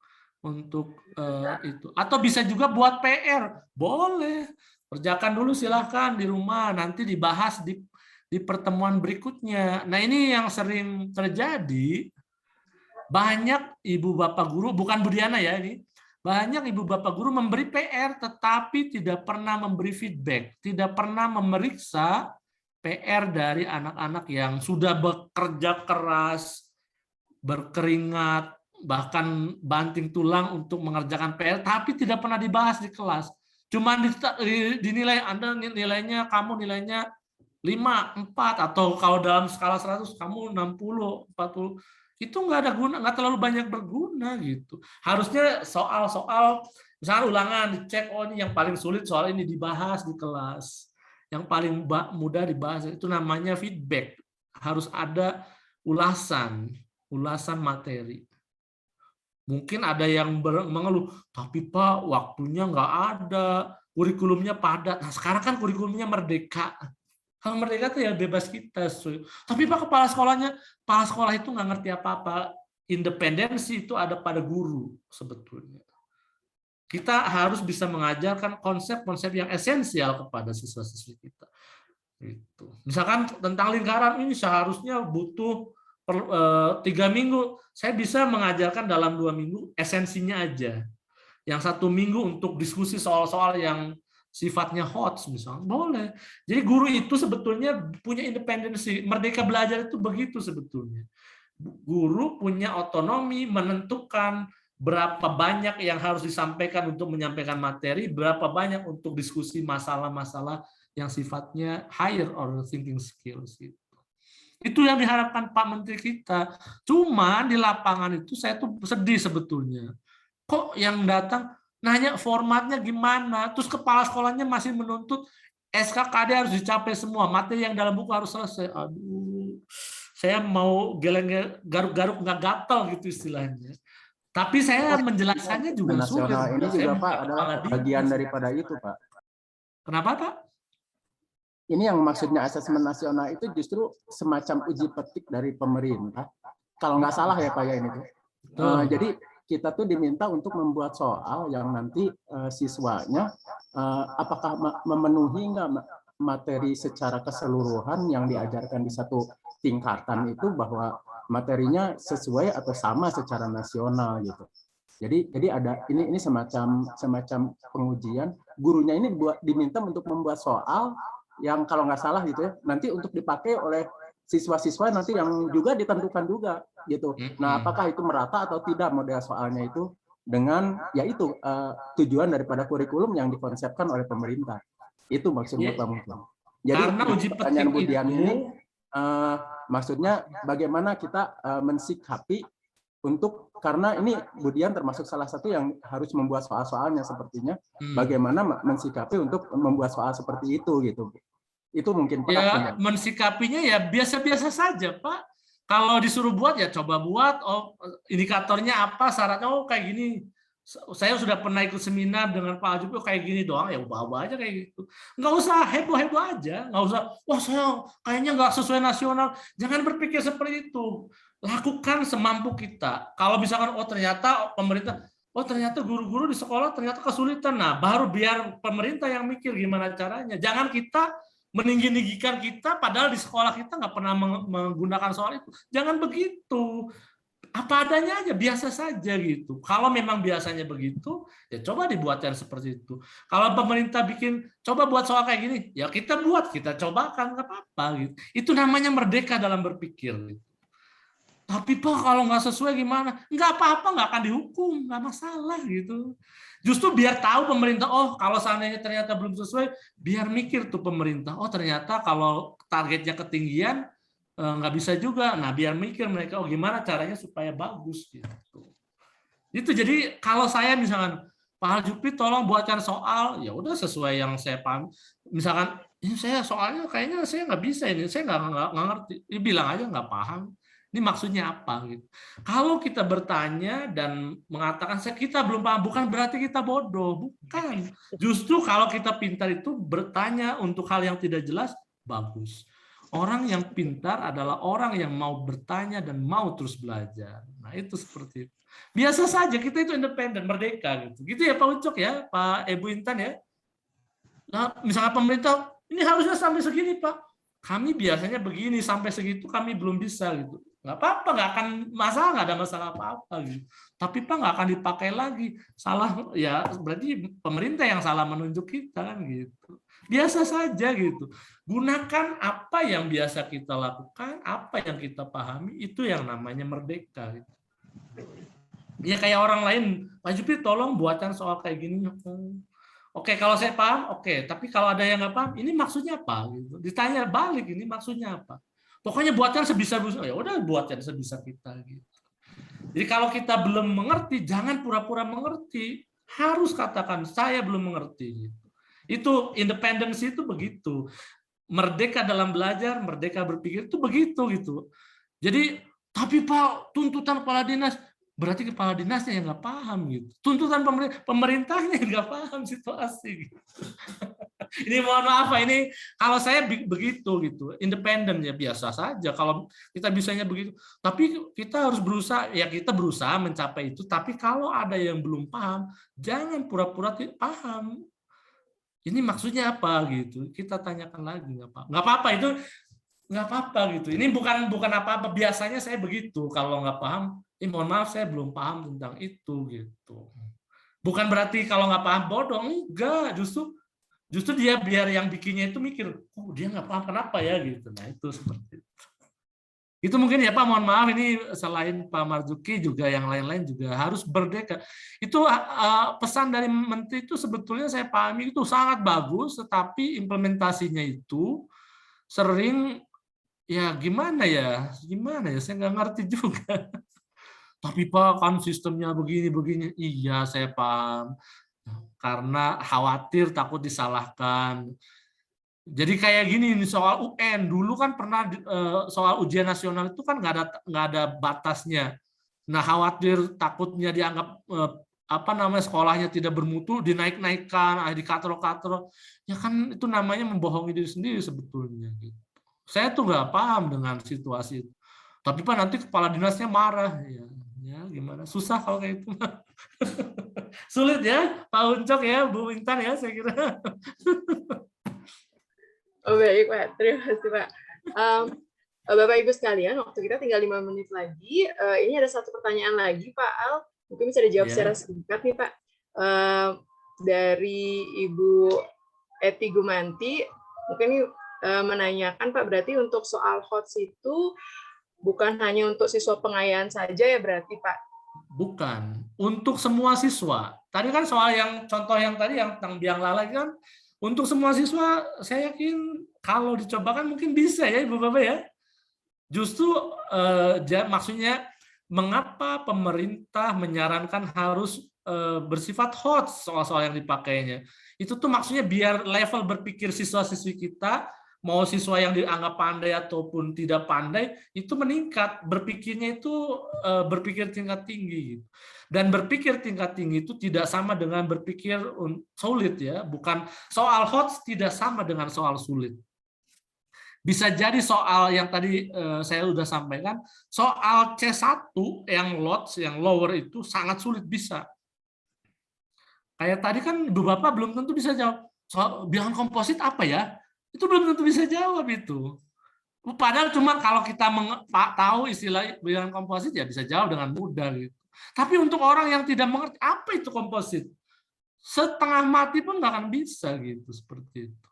itu. Atau bisa juga buat PR, boleh. Kerjakan dulu silahkan di rumah, nanti dibahas di pertemuan berikutnya. Nah ini yang sering terjadi, banyak ibu bapak guru, bukan Bu Diana ya ini, banyak ibu bapak guru memberi PR tetapi tidak pernah memberi feedback, tidak pernah memeriksa PR dari anak-anak yang sudah bekerja keras, berkeringat, bahkan banting tulang untuk mengerjakan PR, tapi tidak pernah dibahas di kelas. Cuma dinilai, kamu nilainya 5, 4, atau kalau dalam skala 100 kamu 60, 40, itu nggak ada guna, nggak terlalu banyak berguna gitu. Harusnya soal-soal misalnya ulangan dicek, oh ini yang paling sulit soal ini dibahas di kelas, yang paling mudah dibahas, itu namanya feedback. Harus ada ulasan materi. Mungkin ada yang mengeluh, tapi Pak waktunya nggak ada, kurikulumnya padat. Nah sekarang kan kurikulumnya merdeka. Kalau merdeka tuh ya bebas kita. Tapi Pak kepala sekolah itu nggak ngerti apa-apa. Independensi itu ada pada guru sebetulnya. Kita harus bisa mengajarkan konsep-konsep yang esensial kepada siswa-siswi kita. Gitu. Misalkan tentang lingkaran ini seharusnya butuh 3 minggu. Saya bisa mengajarkan dalam 2 minggu esensinya aja. Yang 1 minggu untuk diskusi soal-soal yang sifatnya hot misalnya, boleh. Jadi guru itu sebetulnya punya independensi. Merdeka belajar itu begitu sebetulnya. Guru punya otonomi menentukan berapa banyak yang harus disampaikan untuk menyampaikan materi, berapa banyak untuk diskusi masalah-masalah yang sifatnya higher order thinking skills. Itu yang diharapkan Pak Menteri kita. Cuman di lapangan itu saya tuh sedih sebetulnya. Kok yang datang nanya formatnya gimana, terus kepala sekolahnya masih menuntut SKKD harus dicapai semua, materi yang dalam buku harus selesai. Aduh, saya mau garuk-garuk nggak gatal gitu istilahnya. Tapi saya menjelaskannya juga sulit. Nasional ini juga Pak adalah bagian daripada itu Pak. Kenapa Pak? Ini yang maksudnya asesmen nasional itu justru semacam uji petik dari pemerintah. Kalau nggak salah ya Pak ya ini tuh. Jadi kita tuh diminta untuk membuat soal yang nanti siswanya apakah memenuhi nggak materi secara keseluruhan yang diajarkan di satu tingkatan itu, bahwa materinya sesuai atau sama secara nasional gitu. Jadi ada ini semacam pengujian. Gurunya ini diminta untuk membuat soal yang kalau nggak salah gitu ya, nanti untuk dipakai oleh siswa-siswa nanti yang juga ditentukan juga gitu. Nah, apakah itu merata atau tidak model soalnya itu dengan yaitu tujuan daripada kurikulum yang dikonsepkan oleh pemerintah. Itu maksudnya Pak Mufti. Jadi pertanyaan Budian ini maksudnya bagaimana kita mensikapi untuk, karena ini Budian termasuk salah satu yang harus membuat soal-soalnya sepertinya, bagaimana mensikapi untuk membuat soal seperti itu gitu. Itu mungkin Pak. Ya, mensikapinya ya biasa-biasa saja Pak. Kalau disuruh buat ya coba buat, oh indikatornya apa, syaratnya oh kayak gini. Saya sudah pernah ikut seminar dengan Pak Ajubi, oh kayak gini doang, ya ubah-ubah aja kayak gitu. Nggak usah heboh-heboh aja, nggak usah, wah saya kayaknya nggak sesuai nasional. Jangan berpikir seperti itu. Lakukan semampu kita. Kalau misalkan oh ternyata pemerintah, oh ternyata guru-guru di sekolah ternyata kesulitan. Nah, baru biar pemerintah yang mikir gimana caranya. Jangan kita meninggi-ninggikan kita, padahal di sekolah kita nggak pernah menggunakan soal itu. Jangan begitu. Apa adanya aja, biasa saja gitu. Kalau memang biasanya begitu, ya coba dibuatkan seperti itu. Kalau pemerintah bikin, coba buat soal kayak gini, ya kita buat, kita cobakan, nggak apa-apa gitu. Itu namanya merdeka dalam berpikir. Gitu. Tapi Pak kalau nggak sesuai gimana? Nggak apa-apa, nggak akan dihukum, nggak masalah gitu. Justru biar tahu pemerintah, oh kalau seandainya ternyata belum sesuai, biar mikir tuh pemerintah, oh ternyata kalau targetnya ketinggian, nggak bisa juga. Nah biar mikir mereka, oh gimana caranya supaya bagus gitu. Itu jadi kalau saya misalkan, Pak Aljupri tolong buatkan soal, ya udah sesuai yang saya paham. Misalkan, ini saya soalnya kayaknya saya nggak bisa ini, saya nggak ngerti. Dia bilang aja nggak paham. Ini maksudnya apa gitu. Kalau kita bertanya dan mengatakan kita belum paham, bukan berarti kita bodoh, bukan. Justru kalau kita pintar itu bertanya untuk hal yang tidak jelas, bagus. Orang yang pintar adalah orang yang mau bertanya dan mau terus belajar. Nah, itu seperti itu. Biasa saja, kita itu independen, merdeka gitu. Gitu ya Pak Ucok ya, Pak Ibu Intan ya. Nah, misalnya pemerintah, ini harusnya sampai segini Pak. Kami biasanya begini, sampai segitu kami belum bisa gitu. Nggak apa-apa, nggak akan masalah, nggak ada masalah apa-apa gitu. Tapi Pak nggak akan dipakai lagi. Salah ya berarti pemerintah yang salah menunjuk kita kan gitu. Biasa saja gitu. Gunakan apa yang biasa kita lakukan, apa yang kita pahami, itu yang namanya merdeka. Gitu. Ya kayak orang lain, Pak Jupri tolong buatkan soal kayak gini. Oke, kalau saya paham, oke. Tapi kalau ada yang nggak paham, ini maksudnya apa? Gitu. Ditanya balik, ini maksudnya apa? Pokoknya buatkan sebisa-bisa. Ya udah, buatkan sebisa kita. Gitu. Jadi kalau kita belum mengerti, jangan pura-pura mengerti. Harus katakan, saya belum mengerti. Gitu. Itu independensi itu begitu. Merdeka dalam belajar, merdeka berpikir itu begitu gitu. Jadi, tapi Pak, tuntutan kepala dinas, berarti kepala dinasnya yang nggak paham gitu. Tuntutan pemerintahnya yang nggak paham situasi. Gitu. Ini mohon maaf, ini kalau saya begitu gitu, independen ya biasa saja. Kalau kita bisanya begitu, tapi kita harus berusaha, ya kita berusaha mencapai itu. Tapi kalau ada yang belum paham, jangan pura-pura paham. Ini maksudnya apa gitu? Kita tanyakan lagi, nggak apa-apa itu. Nggak apa-apa gitu. Ini bukan apa-apa. Biasanya saya begitu. Kalau nggak paham, mohon maaf saya belum paham tentang itu gitu. Bukan berarti kalau nggak paham bodoh, enggak. Justru dia biar yang bikinnya itu mikir, oh dia nggak paham kenapa ya gitu. Nah itu seperti itu. Itu mungkin ya Pak, mohon maaf ini selain Pak Marzuki juga yang lain-lain juga harus merdeka. Itu pesan dari Menteri itu sebetulnya saya pahami itu sangat bagus, tetapi implementasinya itu sering ya gimana ya saya nggak ngerti juga. Tapi Pak kan sistemnya begini iya saya paham, karena khawatir takut disalahkan. Jadi kayak gini nih soal UN dulu kan pernah soal ujian nasional itu kan nggak ada batasnya. Nah khawatir takutnya dianggap sekolahnya tidak bermutu, dinaik-naikkan, dikatrol-katrol, ya kan itu namanya membohongi diri sendiri sebetulnya. Gitu. Saya tuh nggak paham dengan situasi itu. Tapi Pak nanti kepala dinasnya marah, ya gimana? Susah kalau kayak itu. Sulit ya, Pak Uncok ya, Bu Intan ya, saya kira. Oh baik Pak, terima kasih Pak. Bapak Ibu sekalian, waktu kita tinggal 5 menit lagi. Ini ada satu pertanyaan lagi Pak Al, mungkin bisa dijawab secara singkat nih Pak. Dari Ibu Eti Gumanti, mungkin menanyakan Pak, berarti untuk soal HOTS itu bukan hanya untuk siswa pengayaan saja ya berarti Pak? Bukan, untuk semua siswa. Tadi kan soal yang contoh yang tadi yang tentang biang lala kan, untuk semua siswa saya yakin kalau dicobakan mungkin bisa ya Ibu Bapak ya. Justru maksudnya mengapa pemerintah menyarankan harus bersifat HOTS soal-soal yang dipakainya. Itu tuh maksudnya biar level berpikir siswa-siswi kita, mau siswa yang dianggap pandai ataupun tidak pandai, itu meningkat. Berpikirnya itu berpikir tingkat tinggi. Dan berpikir tingkat tinggi itu tidak sama dengan berpikir sulit ya. Bukan soal HOTS tidak sama dengan soal sulit. Bisa jadi soal yang tadi saya sudah sampaikan, soal C1 yang LOTS, yang lower itu sangat sulit bisa. Kayak tadi kan Ibu Bapak belum tentu bisa jawab. Soal bilangan komposit apa ya? Itu belum tentu bisa jawab itu. Padahal cuma kalau kita tahu istilah bilangan komposit ya bisa jawab dengan mudah gitu. Tapi untuk orang yang tidak mengerti apa itu komposit, setengah mati pun nggak akan bisa gitu seperti itu.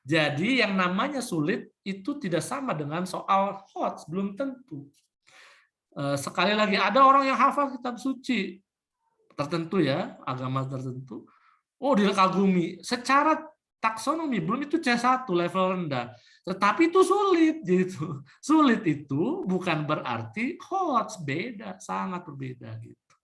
Jadi yang namanya sulit itu tidak sama dengan soal HOTS, belum tentu. Sekali lagi ada orang yang hafal kitab suci tertentu ya, agama tertentu. Oh dikagumi, secara taksonomi belum itu C1 level rendah. Tetapi itu sulit gitu. Sulit itu bukan berarti HOTS, beda, sangat berbeda gitu.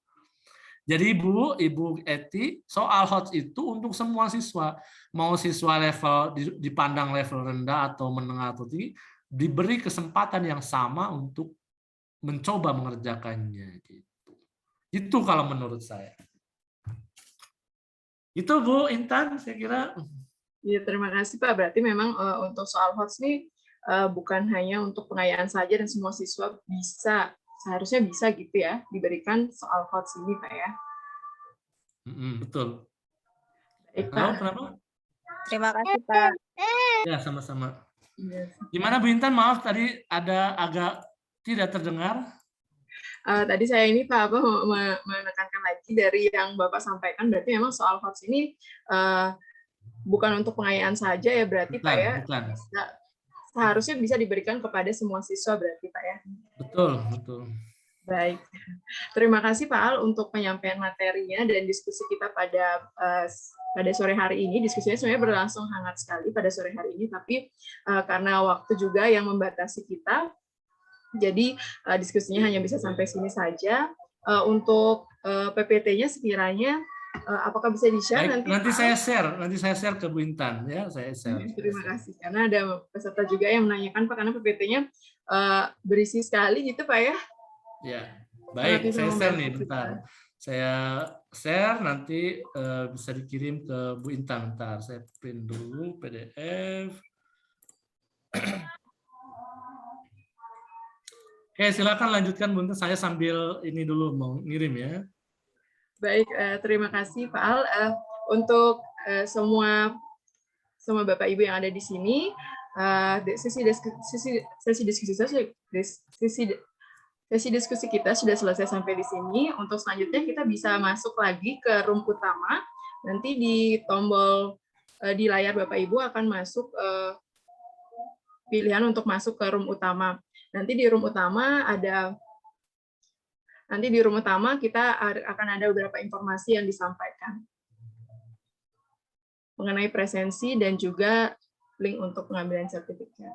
Jadi Ibu Eti, soal HOTS itu untuk semua siswa, mau siswa level dipandang level rendah atau menengah atau tinggi, diberi kesempatan yang sama untuk mencoba mengerjakannya gitu. Itu kalau menurut saya. Itu Bu Intan, saya kira. Ya, terima kasih Pak. Berarti memang untuk soal HOTS ini bukan hanya untuk pengayaan saja dan semua siswa bisa, seharusnya bisa gitu ya, diberikan soal HOTS ini Pak ya. Betul. Baik, Pak. Kenapa? Terima kasih Pak. Ya, sama-sama. Gimana Bu Intan? Maaf tadi ada agak tidak terdengar. Tadi saya ini Pak menekankan lagi dari yang Bapak sampaikan, berarti memang soal HOTS ini bukan untuk pengayaan saja ya berarti bukan, Pak ya. Bukan. Seharusnya bisa diberikan kepada semua siswa berarti Pak ya. Betul. Baik, terima kasih Pak Al untuk penyampaian materinya dan diskusi kita pada sore hari ini. Diskusinya sebenarnya berlangsung hangat sekali pada sore hari ini, tapi karena waktu juga yang membatasi kita, jadi diskusinya hanya bisa sampai sini saja. Untuk PPT-nya sekiranya apakah bisa di-share Baik, nanti saya share ke Bu Intan ya, saya share. Terima kasih, karena ada peserta juga yang menanyakan Pak, karena PPT-nya berisi sekali gitu Pak ya. Ya, baik, saya share nih, bentar. Kita. Saya share, nanti bisa dikirim ke Bu Intan. Bentar, saya print dulu PDF. Oke, silakan lanjutkan Bu Intan. Saya sambil ini dulu mau ngirim ya. Baik, terima kasih Pak Al. Untuk semua Bapak Ibu yang ada di sini, sesi diskusi kita sudah selesai sampai di sini. Untuk selanjutnya kita bisa masuk lagi ke room utama. Nanti di tombol di layar Bapak Ibu akan masuk pilihan untuk masuk ke room utama. Nanti di room utama kita akan ada beberapa informasi yang disampaikan mengenai presensi dan juga link untuk pengambilan sertifikat.